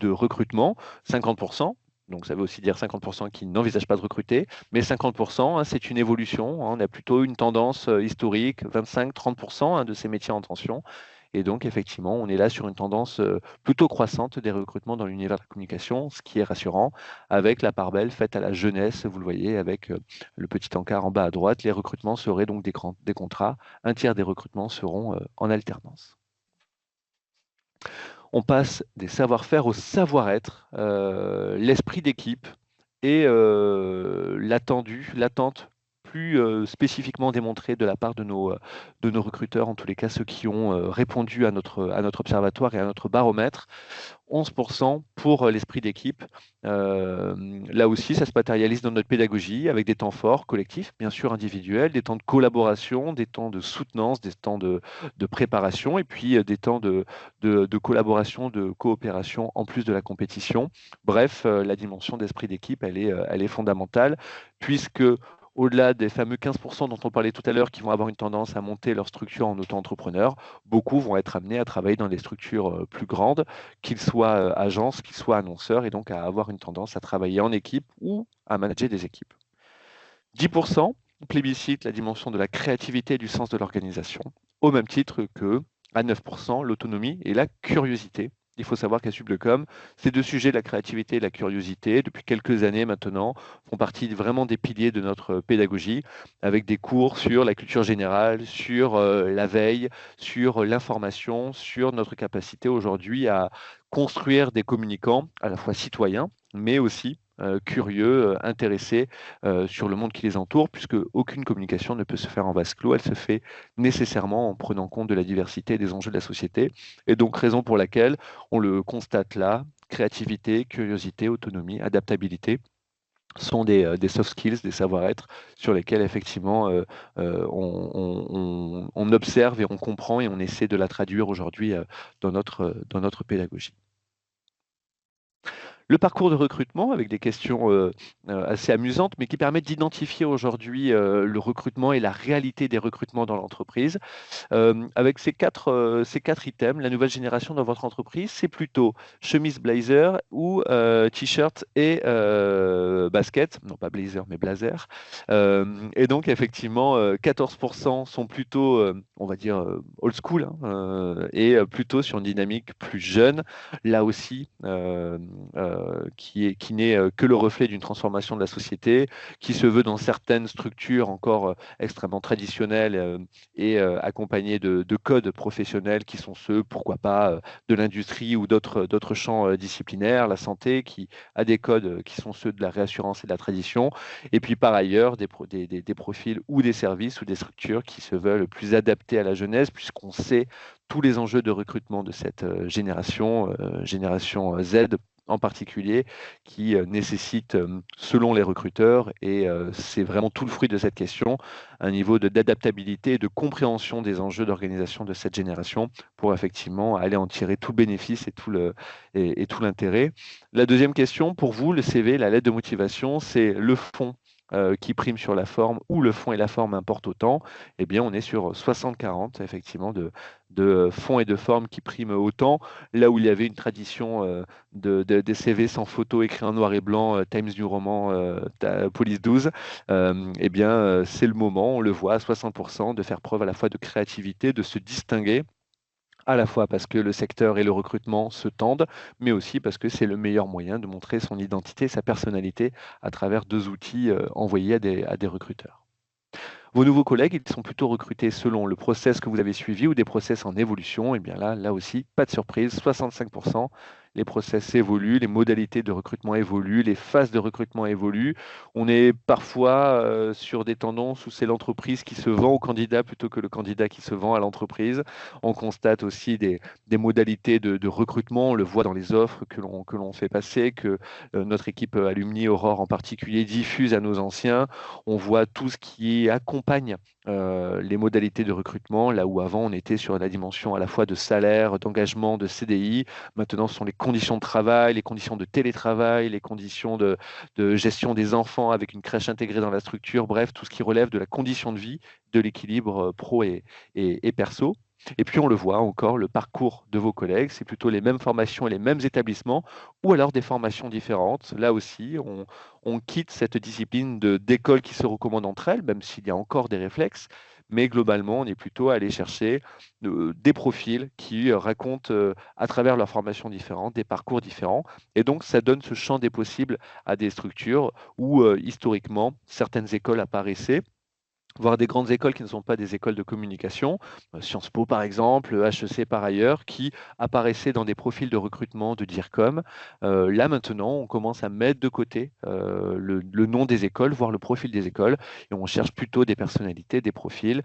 recrutement. 50%, donc ça veut aussi dire 50% qui n'envisagent pas de recruter, mais 50%, c'est une évolution. On a plutôt une tendance historique, 25-30% de ces métiers en tension. Et donc, effectivement, on est là sur une tendance plutôt croissante des recrutements dans l'univers de la communication, ce qui est rassurant, avec la part belle faite à la jeunesse, vous le voyez, avec le petit encart en bas à droite. Les recrutements seraient donc des contrats. Un tiers des recrutements seront en alternance. On passe des savoir-faire au savoir-être, l'esprit d'équipe et l'attente plus spécifiquement démontrée de la part de nos recruteurs, en tous les cas ceux qui ont répondu à notre observatoire et à notre baromètre. 11% pour l'esprit d'équipe. Là aussi, ça se matérialise dans notre pédagogie avec des temps forts, collectifs, bien sûr individuels, des temps de collaboration, des temps de soutenance, des temps de préparation et puis des temps de collaboration, de coopération en plus de la compétition. Bref, la dimension d'esprit d'équipe, elle est fondamentale puisque au-delà des fameux 15% dont on parlait tout à l'heure qui vont avoir une tendance à monter leur structure en auto-entrepreneur, beaucoup vont être amenés à travailler dans des structures plus grandes, qu'ils soient agences, qu'ils soient annonceurs, et donc à avoir une tendance à travailler en équipe ou à manager des équipes. 10% plébiscite la dimension de la créativité et du sens de l'organisation, au même titre que, à 9%, l'autonomie et la curiosité. Il faut savoir qu'à Sublecom, ces deux sujets, la créativité et la curiosité, depuis quelques années maintenant, font partie vraiment des piliers de notre pédagogie, avec des cours sur la culture générale, sur la veille, sur l'information, sur notre capacité aujourd'hui à construire des communicants à la fois citoyens, mais aussi curieux, intéressés sur le monde qui les entoure, puisque aucune communication ne peut se faire en vase clos, elle se fait nécessairement en prenant compte de la diversité et des enjeux de la société. Et donc, raison pour laquelle on le constate là, créativité, curiosité, autonomie, adaptabilité sont des soft skills, des savoir-être sur lesquels effectivement on observe et on comprend et on essaie de la traduire aujourd'hui dans notre pédagogie. Le parcours de recrutement avec des questions assez amusantes, mais qui permettent d'identifier aujourd'hui le recrutement et la réalité des recrutements dans l'entreprise. Avec ces quatre items, la nouvelle génération dans votre entreprise, c'est plutôt chemise blazer ou t-shirt et basket, non pas blazer mais blazer. Et donc effectivement, 14% sont plutôt, on va dire, old school et plutôt sur une dynamique plus jeune, là aussi, qui n'est que le reflet d'une transformation de la société, qui se veut dans certaines structures encore extrêmement traditionnelles et accompagnés de codes professionnels qui sont ceux, pourquoi pas, de l'industrie ou d'autres champs disciplinaires, la santé, qui a des codes qui sont ceux de la réassurance et de la tradition, et puis par ailleurs des profils ou des services ou des structures qui se veulent plus adaptés à la jeunesse, puisqu'on sait tous les enjeux de recrutement de cette génération Z en particulier, qui nécessite, selon les recruteurs, et c'est vraiment tout le fruit de cette question, un niveau d'adaptabilité et de compréhension des enjeux d'organisation de cette génération pour effectivement aller en tirer tout le bénéfice et tout l'intérêt. La deuxième question, pour vous, le CV, la lettre de motivation, c'est le fond qui prime sur la forme, ou le fond et la forme importent autant, eh bien on est sur 60-40 effectivement de fond et de forme qui priment autant, là où il y avait une tradition des CV sans photo écrit en noir et blanc, Times New Roman, Police 12, eh bien c'est le moment, on le voit à 60%, de faire preuve à la fois de créativité, de se distinguer à la fois parce que le secteur et le recrutement se tendent, mais aussi parce que c'est le meilleur moyen de montrer son identité, sa personnalité à travers deux outils envoyés à des recruteurs. Vos nouveaux collègues, ils sont plutôt recrutés selon le process que vous avez suivi ou des process en évolution. Et bien là aussi, pas de surprise, 65%. Les process évoluent, les modalités de recrutement évoluent, les phases de recrutement évoluent. On est parfois sur des tendances où c'est l'entreprise qui se vend au candidat plutôt que le candidat qui se vend à l'entreprise. On constate aussi des modalités de recrutement. On le voit dans les offres que l'on fait passer, que notre équipe Alumni Aurore en particulier diffuse à nos anciens. On voit tout ce qui accompagne les modalités de recrutement, là où avant on était sur la dimension à la fois de salaire, d'engagement, de CDI. Maintenant, ce sont les conditions de travail, les conditions de télétravail, les conditions de gestion des enfants avec une crèche intégrée dans la structure, bref, tout ce qui relève de la condition de vie, de l'équilibre pro et perso. Et puis on le voit encore, le parcours de vos collègues, c'est plutôt les mêmes formations et les mêmes établissements, ou alors des formations différentes. Là aussi, on quitte cette discipline d'école qui se recommande entre elles, même s'il y a encore des réflexes, mais globalement, on est plutôt à aller chercher des profils qui racontent à travers leurs formations différentes, des parcours différents. Et donc, ça donne ce champ des possibles à des structures où, historiquement, certaines écoles apparaissaient, voire des grandes écoles qui ne sont pas des écoles de communication, Sciences Po par exemple, HEC par ailleurs, qui apparaissaient dans des profils de recrutement de DIRCOM. Là maintenant, on commence à mettre de côté le nom des écoles, voire le profil des écoles, et on cherche plutôt des personnalités, des profils,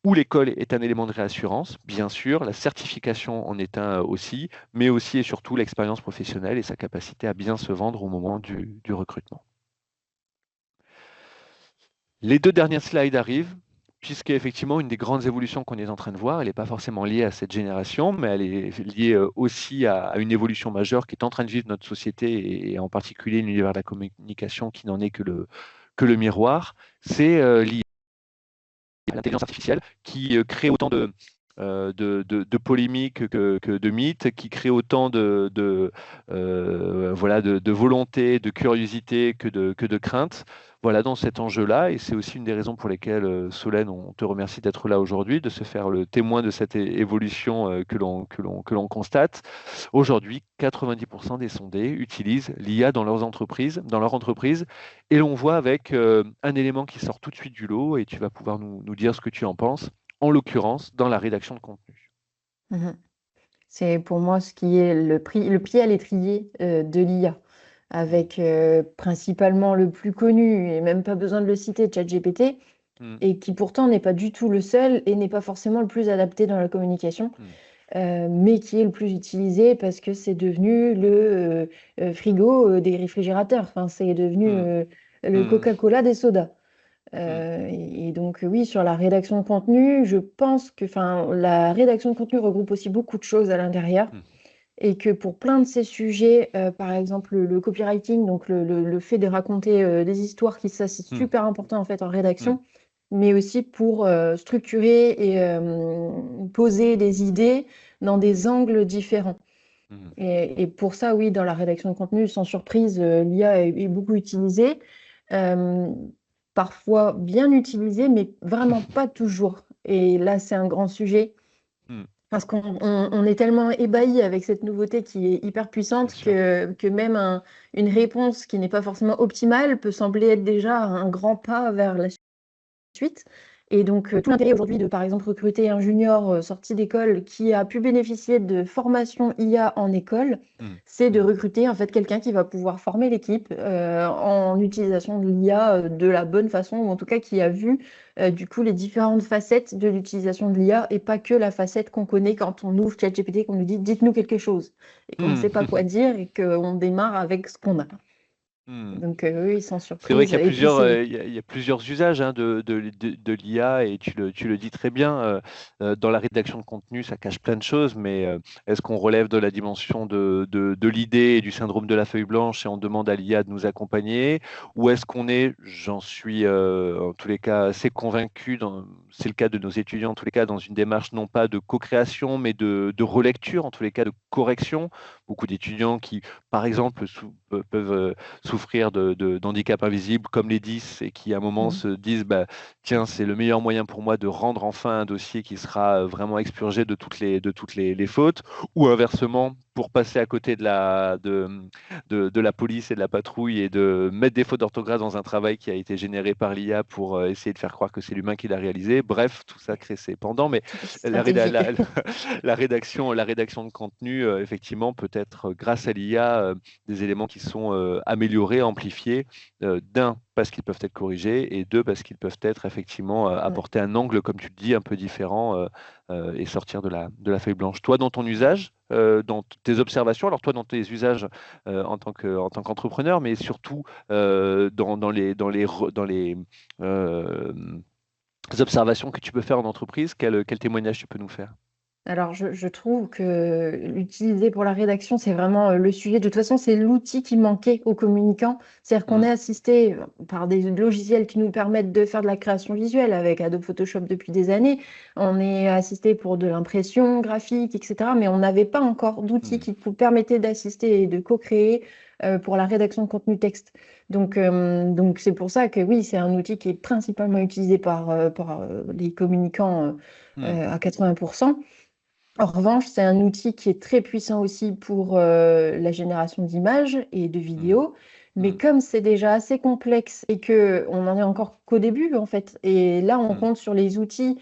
où l'école est un élément de réassurance, bien sûr, la certification en est un aussi, mais aussi et surtout l'expérience professionnelle et sa capacité à bien se vendre au moment du recrutement. Les deux dernières slides arrivent, puisque effectivement une des grandes évolutions qu'on est en train de voir, elle n'est pas forcément liée à cette génération, mais elle est liée aussi à une évolution majeure qui est en train de vivre notre société et en particulier l'univers de la communication qui n'en est que le miroir. C'est lié à l'intelligence artificielle qui crée autant de polémiques que de mythes, qui crée autant voilà, de volonté, de curiosité que de crainte. Voilà, dans cet enjeu-là, et c'est aussi une des raisons pour lesquelles, Solène, on te remercie d'être là aujourd'hui, de se faire le témoin de cette évolution que l'on constate. Aujourd'hui, 90% des sondés utilisent l'IA dans leurs entreprises, dans leur entreprise, et l'on voit avec un élément qui sort tout de suite du lot, et tu vas pouvoir nous dire ce que tu en penses, en l'occurrence dans la rédaction de contenu. Mhm. C'est pour moi ce qui est le pied à l'étrier de l'IA, avec principalement le plus connu, et même pas besoin de le citer, ChatGPT, Mm, et qui pourtant n'est pas du tout le seul et n'est pas forcément le plus adapté dans la communication, mm, mais qui est le plus utilisé parce que c'est devenu le frigo des réfrigérateurs. Enfin, c'est devenu mm, le mm, Coca-Cola des sodas. mm, Et donc oui, sur la rédaction de contenu, je pense que la rédaction de contenu regroupe aussi beaucoup de choses à l'intérieur mm, et que pour plein de ces sujets, par exemple le copywriting, donc le fait de raconter des histoires, ça c'est mm, super important en fait en mm, rédaction, mais aussi pour structurer et poser des idées dans des angles différents. mm. Et pour ça, oui, dans la rédaction de contenu, sans surprise, l'IA est beaucoup utilisée, euh, parfois bien utilisée, mais vraiment pas toujours. Et là, c'est un grand sujet. Mm, Parce qu'on est tellement ébahi avec cette nouveauté qui est hyper bien puissante sûr. que même une réponse qui n'est pas forcément optimale peut sembler être déjà un grand pas vers la suite. Et donc, tout l'intérêt aujourd'hui de, par exemple, recruter un junior sorti d'école qui a pu bénéficier de formation IA en école, Mm, c'est de mm, recruter en fait quelqu'un qui va pouvoir former l'équipe en utilisation de l'IA de la bonne façon, ou en tout cas qui a vu du coup les différentes facettes de l'utilisation de l'IA et pas que la facette qu'on connaît quand on ouvre ChatGPT, qu'on nous dit dites-nous quelque chose et qu'on ne mm. sait pas quoi dire et qu'on démarre avec ce qu'on a. Hmm. Donc, oui, sans C'est vrai surprise. qu'il y a Et puis, plusieurs, c'est il y a plusieurs usages hein, de l'IA et tu le dis très bien. Dans la rédaction de contenu, ça cache plein de choses, mais est-ce qu'on relève de la dimension de l'idée et du syndrome de la feuille blanche et on demande à l'IA de nous accompagner? Ou est-ce qu'on est, j'en suis en tous les cas assez convaincu, c'est le cas de nos étudiants en tous les cas, dans une démarche non pas de co-création, mais de relecture, en tous les cas de correction. Beaucoup d'étudiants qui, par exemple, peuvent souffrir d'handicap invisible comme les 10 et qui à un moment mmh. se disent bah, tiens, c'est le meilleur moyen pour moi de rendre enfin un dossier qui sera vraiment expurgé de toutes les fautes, ou inversement, pour passer à côté de la police et de la patrouille et de mettre des fautes d'orthographe dans un travail qui a été généré par l'IA pour essayer de faire croire que c'est l'humain qui l'a réalisé. Bref, tout ça crée ses pendants, mais Stratégie. la rédaction de contenu, effectivement, peut être, grâce à l'IA, des éléments qui sont améliorés, amplifiés, d'un, parce qu'ils peuvent être corrigés, et deux, parce qu'ils peuvent être effectivement Mmh. apporter un angle, comme tu le dis, un peu différent et sortir de la feuille blanche. Toi, dans ton usage, dans tes observations, alors toi, dans tes usages en tant qu'entrepreneur, mais surtout dans les euh, observations que tu peux faire en entreprise, quel témoignage tu peux nous faire? Alors, je trouve que l'utiliser pour la rédaction, c'est vraiment le sujet. De toute façon, c'est l'outil qui manquait aux communicants. C'est-à-dire qu'on Mm, est assisté par des logiciels qui nous permettent de faire de la création visuelle avec Adobe Photoshop depuis des années. On est assisté pour de l'impression graphique, etc. Mais on n'avait pas encore d'outils mm, qui nous permettaient d'assister et de co-créer pour la rédaction de contenu texte. Donc c'est pour ça que oui, c'est un outil qui est principalement utilisé par les communicants mm, à 80%. En revanche, c'est un outil qui est très puissant aussi pour la génération d'images et de mm, vidéos. Mais mm, comme c'est déjà assez complexe et que on n'en est encore qu'au début, en fait, et là, on mm, compte sur les outils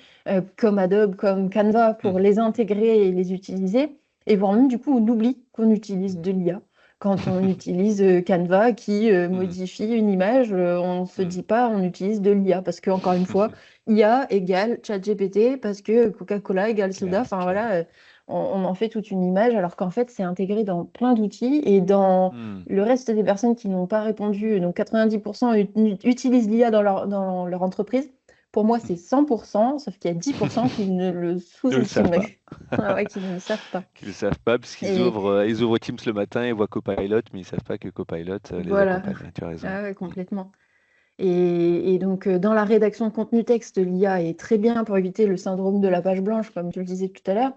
comme Adobe, comme Canva mm, pour les intégrer et les utiliser, et voire même, du coup, on oublie qu'on utilise mm, de l'IA. Quand on utilise Canva qui mm, modifie une image, on ne se mm. dit pas on utilise de l'IA parce que, encore une fois, IA égale ChatGPT parce que Coca-Cola égale soda. Clair, Enfin clair. voilà, on en fait toute une image alors qu'en fait c'est intégré dans plein d'outils et dans Mm, le reste des personnes qui n'ont pas répondu, donc 90% utilisent l'IA dans leur entreprise. Pour moi, c'est 100%, sauf qu'il y a 10% qui ne le ne le savent sous-estiment. pas. Ah ouais, qui ne le savent pas. Qu'ils ne le savent pas, parce Et ils ouvrent Teams le matin et voient Copilot, mais ils ne savent pas que Copilot les voilà. accompagne. Tu as raison. Ah ouais, complètement. Et donc, dans la rédaction de contenu texte, l'IA est très bien pour éviter le syndrome de la page blanche, comme tu le disais tout à l'heure.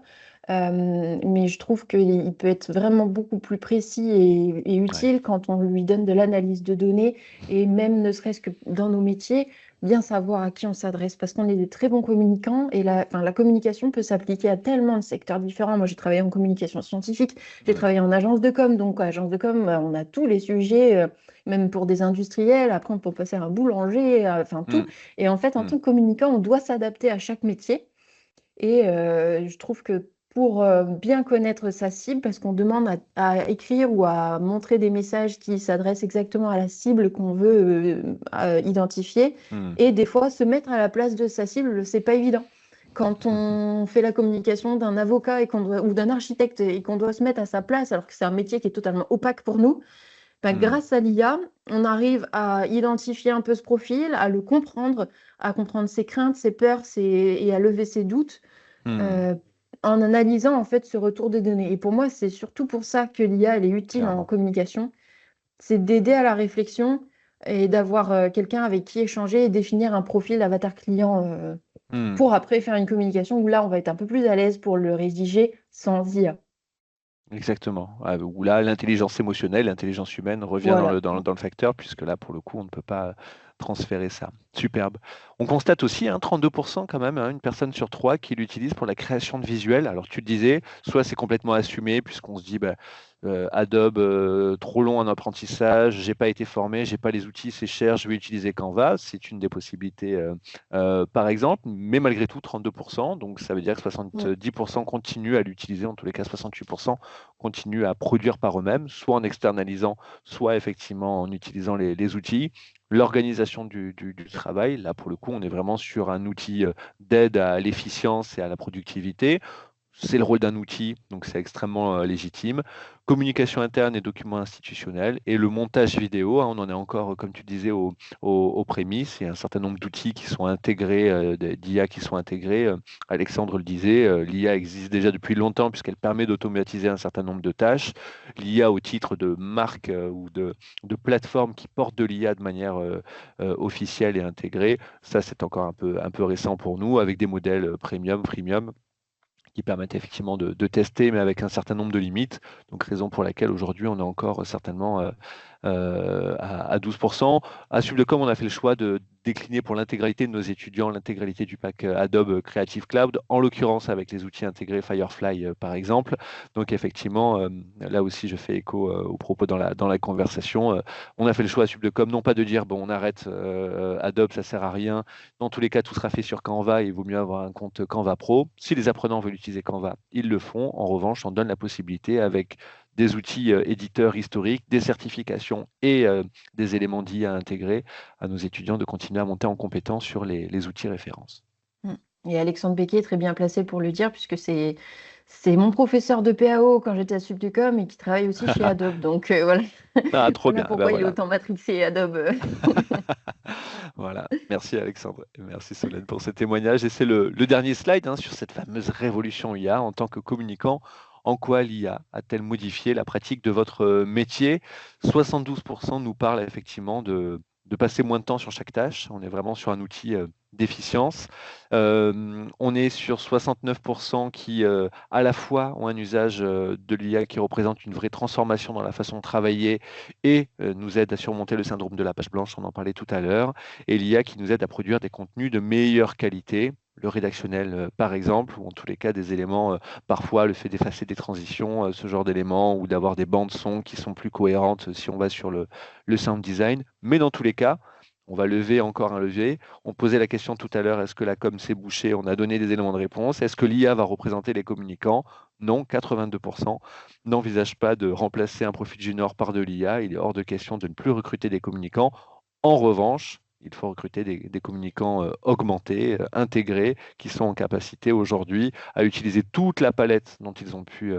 Mais je trouve qu'il peut être vraiment beaucoup plus précis et Ouais. utile quand on lui donne de l'analyse de données et même ne serait-ce que dans nos métiers, bien savoir à qui on s'adresse parce qu'on est des très bons communicants et enfin, la communication peut s'appliquer à tellement de secteurs différents. Moi, j'ai travaillé en communication scientifique, j'ai Mm, travaillé en agence de com, donc agence de com, on a tous les sujets. Même pour des industriels, après on peut passer à un boulanger, enfin tout. mm, Et en fait, en mm, tant que communicant, on doit s'adapter à chaque métier. Et je trouve que pour bien connaître sa cible, parce qu'on demande à écrire ou à montrer des messages qui s'adressent exactement à la cible qu'on veut identifier, mm, et des fois se mettre à la place de sa cible, c'est pas évident. Quand on fait la communication d'un avocat ou d'un architecte et qu'on doit se mettre à sa place, alors que c'est un métier qui est totalement opaque pour nous, ben, mm, grâce à l'IA, on arrive à identifier un peu ce profil, à comprendre ses craintes, ses peurs, et à lever ses doutes mm. euh, en analysant en fait ce retour des données. Et pour moi, c'est surtout pour ça que l'IA, elle est utile en Clairement. communication, c'est d'aider à la réflexion et d'avoir quelqu'un avec qui échanger et définir un profil avatar client Mm. pour après faire une communication où là, on va être un peu plus à l'aise pour le rédiger sans IA. Exactement. Ah, où là, l'intelligence émotionnelle, l'intelligence humaine revient Voilà. dans le facteur, puisque là, pour le coup, on ne peut pas transférer ça. Superbe. On constate aussi, 32% quand même, une personne sur trois qui l'utilise pour la création de visuels. Alors, tu le disais, soit c'est complètement assumé, puisqu'on se dit, bah, Adobe, trop long en apprentissage, j'ai pas été formé, j'ai pas les outils, c'est cher, je vais utiliser Canva. C'est une des possibilités, par exemple, mais malgré tout, 32%. Donc, ça veut dire que Mm. 70% continuent à l'utiliser, en tous les cas 68% continuent à produire par eux-mêmes, soit en externalisant, soit effectivement en utilisant les outils. L'organisation du travail, là pour le coup, on est vraiment sur un outil d'aide à l'efficience et à la productivité. c'est le rôle d'un outil, donc c'est extrêmement légitime. Communication interne et documents institutionnels. Et le montage vidéo, hein, on en est encore, comme tu disais, aux prémices. Il y a un certain nombre d'outils qui sont intégrés, d'IA qui sont intégrés. Alexandre le disait, l'IA existe déjà depuis longtemps puisqu'elle permet d'automatiser un certain nombre de tâches. L'IA au titre de marque ou de plateforme qui porte de l'IA de manière officielle et intégrée, ça c'est encore un peu récent pour nous avec des modèles premium, freemium qui permettent effectivement de tester, mais avec un certain nombre de limites. Donc, raison pour laquelle aujourd'hui, on est encore certainement à 12%. À Sublecom, on a fait le choix de décliner pour l'intégralité de nos étudiants l'intégralité du pack Adobe Creative Cloud, en l'occurrence avec les outils intégrés Firefly par exemple. Donc effectivement, là aussi je fais écho aux propos dans la conversation. On a fait le choix à Sublecom non pas de dire bon on arrête Adobe, ça sert à rien. Dans tous les cas, tout sera fait sur Canva et il vaut mieux avoir un compte Canva Pro. Si les apprenants veulent utiliser Canva, ils le font. En revanche, on donne la possibilité avec des outils éditeurs historiques, des certifications et des éléments d'IA intégrés à nos étudiants de continuer à monter en compétence sur les outils références. Mm. Et Alexandre Becquet est très bien placé pour le dire, puisque c'est mon professeur de PAO quand j'étais à Subducom et qui travaille aussi chez Adobe. Donc voilà, Ah, trop voilà bien. Ben pourquoi il est voilà. autant matrixé Adobe. Voilà. Merci Alexandre et merci Solène pour ce témoignage. Et c'est le dernier slide hein, sur cette fameuse révolution IA en tant que communicant. En quoi l'IA a-t-elle modifié la pratique de votre métier? 72% nous parlent effectivement de passer moins de temps sur chaque tâche. On est vraiment sur un outil d'efficience. On est sur 69% qui, à la fois, ont un usage de l'IA qui représente une vraie transformation dans la façon de travailler et nous aide à surmonter le syndrome de la page blanche, on en parlait tout à l'heure, et l'IA qui nous aide à produire des contenus de meilleure qualité. Le rédactionnel, par exemple, ou en tous les cas des éléments, parfois le fait d'effacer des transitions, ce genre d'éléments, ou d'avoir des bandes son qui sont plus cohérentes si on va sur le sound design. Mais dans tous les cas, on va lever encore un levier. On posait la question tout à l'heure, est-ce que la com s'est bouchée? On a donné des éléments de réponse. Est-ce que l'IA va représenter les communicants? Non, 82% n'envisagent pas de remplacer un profil junior par de l'IA. Il est hors de question de ne plus recruter des communicants. En revanche, il faut recruter des communicants augmentés, intégrés, qui sont en capacité aujourd'hui à utiliser toute la palette dont ils ont pu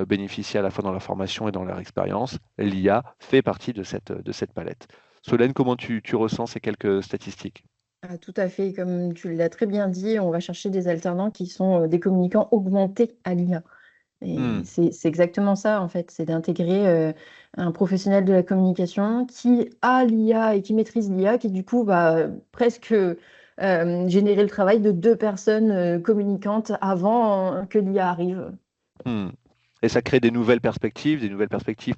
bénéficier à la fois dans la formation et dans leur expérience. L'IA fait partie de cette palette. Solène, comment tu ressens ces quelques statistiques? Ah, tout à fait, comme tu l'as très bien dit, on va chercher des alternants qui sont des communicants augmentés à l'IA. Et Hmm, c'est exactement ça, en fait, c'est d'intégrer un professionnel de la communication qui a l'IA et qui maîtrise l'IA, qui du coup va presque générer le travail de deux personnes communicantes avant que l'IA arrive. hmm. Et ça crée des nouvelles perspectives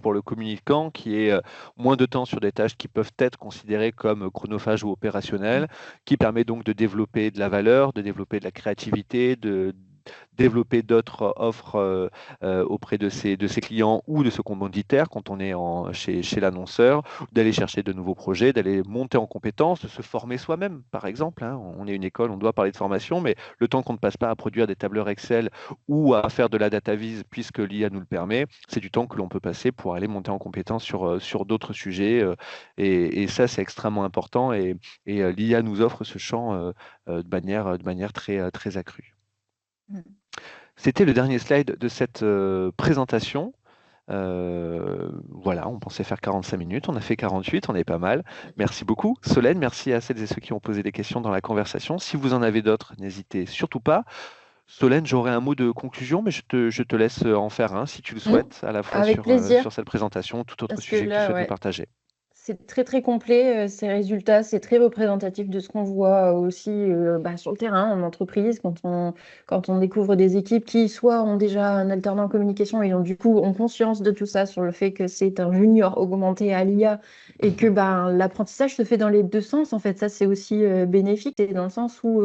pour le communicant qui est moins de temps sur des tâches qui peuvent être considérées comme chronophages ou opérationnelles, qui permet donc de développer de la valeur, de développer de la créativité, de développer d'autres offres auprès de ses clients ou de ce commanditaire quand on est chez l'annonceur, d'aller chercher de nouveaux projets, d'aller monter en compétences, de se former soi-même, par exemple. Hein. On est une école, on doit parler de formation, mais le temps qu'on ne passe pas à produire des tableurs Excel ou à faire de la data vise, puisque l'IA nous le permet, c'est du temps que l'on peut passer pour aller monter en compétence sur d'autres sujets. Et ça, c'est extrêmement important. Et l'IA nous offre ce champ de manière très, très accrue. Mm. C'était le dernier slide de cette présentation. Voilà, on pensait faire 45 minutes, on a fait 48, on est pas mal. Merci beaucoup. Solène, merci à celles et ceux qui ont posé des questions dans la conversation. Si vous en avez d'autres, n'hésitez surtout pas. Solène, j'aurais un mot de conclusion, mais je te laisse en faire un si tu le Mm. souhaites, à la fois Avec plaisir, sur cette présentation ou tout autre parce que sujet que tu là, souhaites nous ouais. partager. C'est très très complet, ces résultats, c'est très représentatif de ce qu'on voit aussi sur le terrain, en entreprise, quand on découvre des équipes qui soit ont déjà un alternant en communication et donc du coup ont conscience de tout ça sur le fait que c'est un junior augmenté à l'IA et que l'apprentissage se fait dans les deux sens. En fait, ça c'est aussi bénéfique, c'est dans le sens où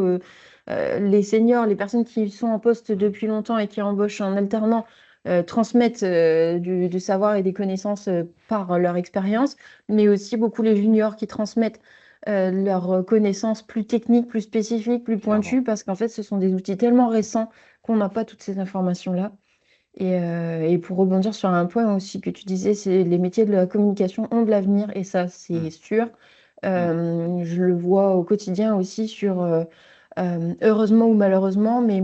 les seniors, les personnes qui sont en poste depuis longtemps et qui embauchent un alternant transmettent du savoir et des connaissances par leur expérience, mais aussi beaucoup les juniors qui transmettent leurs connaissances plus techniques, plus spécifiques, plus Clairement. pointues, parce qu'en fait, ce sont des outils tellement récents qu'on n'a pas toutes ces informations-là. Et pour rebondir sur un point aussi que tu disais, c'est les métiers de la communication ont de l'avenir, et ça, Mm, c'est sûr. mm, Je le vois au quotidien aussi heureusement ou malheureusement, mais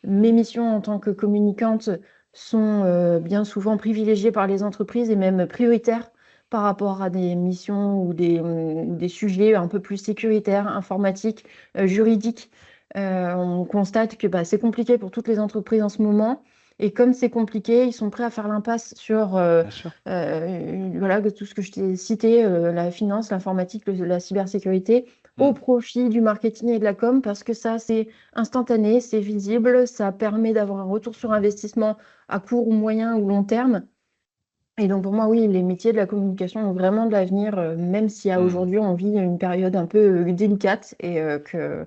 mes missions en tant que communicante sont bien souvent privilégiées par les entreprises et même prioritaires par rapport à des missions ou des sujets un peu plus sécuritaires, informatiques, juridiques. On constate que bah, c'est compliqué pour toutes les entreprises en ce moment. Et comme c'est compliqué, ils sont prêts à faire l'impasse sur Bien sûr. voilà, tout ce que je t'ai cité, la finance, l'informatique, la cybersécurité, au Mm. profit du marketing et de la com, parce que ça, c'est instantané, c'est visible, ça permet d'avoir un retour sur investissement à court ou moyen ou long terme. Et donc pour moi, oui, les métiers de la communication ont vraiment de l'avenir, même si à Mm. aujourd'hui on vit une période un peu délicate et que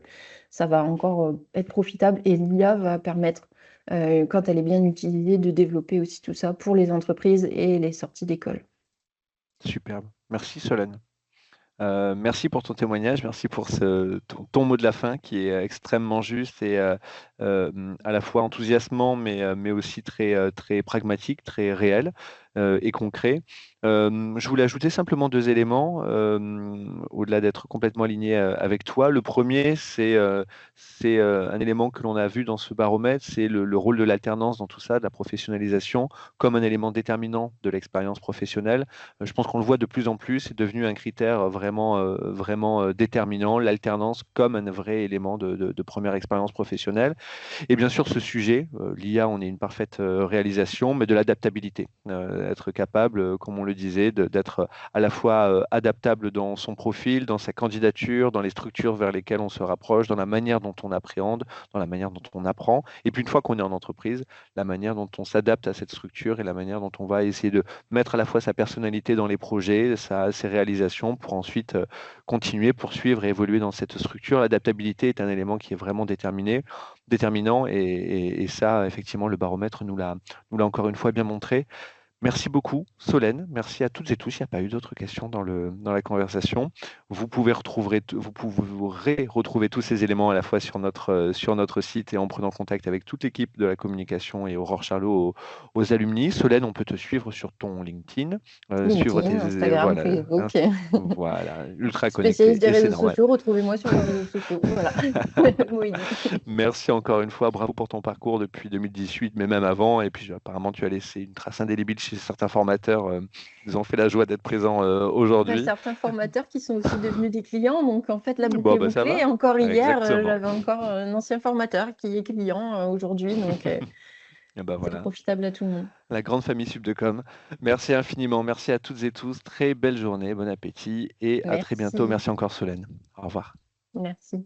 ça va encore être profitable et l'IA va permettre, quand elle est bien utilisée, de développer aussi tout ça pour les entreprises et les sorties d'école. Superbe. Merci Solène. Merci pour ton témoignage, merci pour ton mot de la fin qui est extrêmement juste et à la fois enthousiasmant, mais aussi très pragmatique, très réel et concret. Je voulais ajouter simplement deux éléments, au-delà d'être complètement aligné avec toi. Le premier, c'est un élément que l'on a vu dans ce baromètre, c'est le rôle de l'alternance dans tout ça, de la professionnalisation, comme un élément déterminant de l'expérience professionnelle. Je pense qu'on le voit de plus en plus, c'est devenu un critère vraiment déterminant, l'alternance comme un vrai élément de première expérience professionnelle. Et bien sûr, ce sujet, l'IA, on est une parfaite réalisation, mais de l'adaptabilité. Être capable, comme on le disait, d'être à la fois adaptable dans son profil, dans sa candidature, dans les structures vers lesquelles on se rapproche, dans la manière dont on appréhende, dans la manière dont on apprend. Et puis une fois qu'on est en entreprise, la manière dont on s'adapte à cette structure et la manière dont on va essayer de mettre à la fois sa personnalité dans les projets, ses réalisations, pour ensuite continuer, poursuivre et évoluer dans cette structure. L'adaptabilité est un élément qui est vraiment déterminant et ça, effectivement, le baromètre nous l'a encore une fois bien montré. Merci beaucoup, Solène. Merci à toutes et tous. Il n'y a pas eu d'autres questions dans la conversation. Vous pourrez retrouver tous ces éléments à la fois sur notre site et en prenant contact avec toute l'équipe de la communication et Aurore Charlot aux alumni. Solène, on peut te suivre sur ton LinkedIn, suivre LinkedIn, Instagram, Facebook. voilà, ultra connecté Spécialiste des et c'est réseaux normal. sociaux, retrouvez-moi sur les réseaux sociaux. Voilà. Oui. Merci encore une fois, bravo pour ton parcours depuis 2018, mais même avant. Et puis apparemment, tu as laissé une trace indélébile chez certains formateurs qui nous ont fait la joie d'être présents Après, aujourd'hui. certains formateurs qui sont aussi devenus des clients, donc en fait la boucle Bon, est bah ça bouclée. va. Et encore hier, Exactement. j'avais encore un ancien formateur qui est client aujourd'hui, donc Et bah c'est voilà, profitable à tout le monde. la grande famille Subdecom. Merci infiniment, merci à toutes et tous. Très belle journée, bon appétit et à très bientôt. Merci, Merci encore Solène. Au revoir. merci.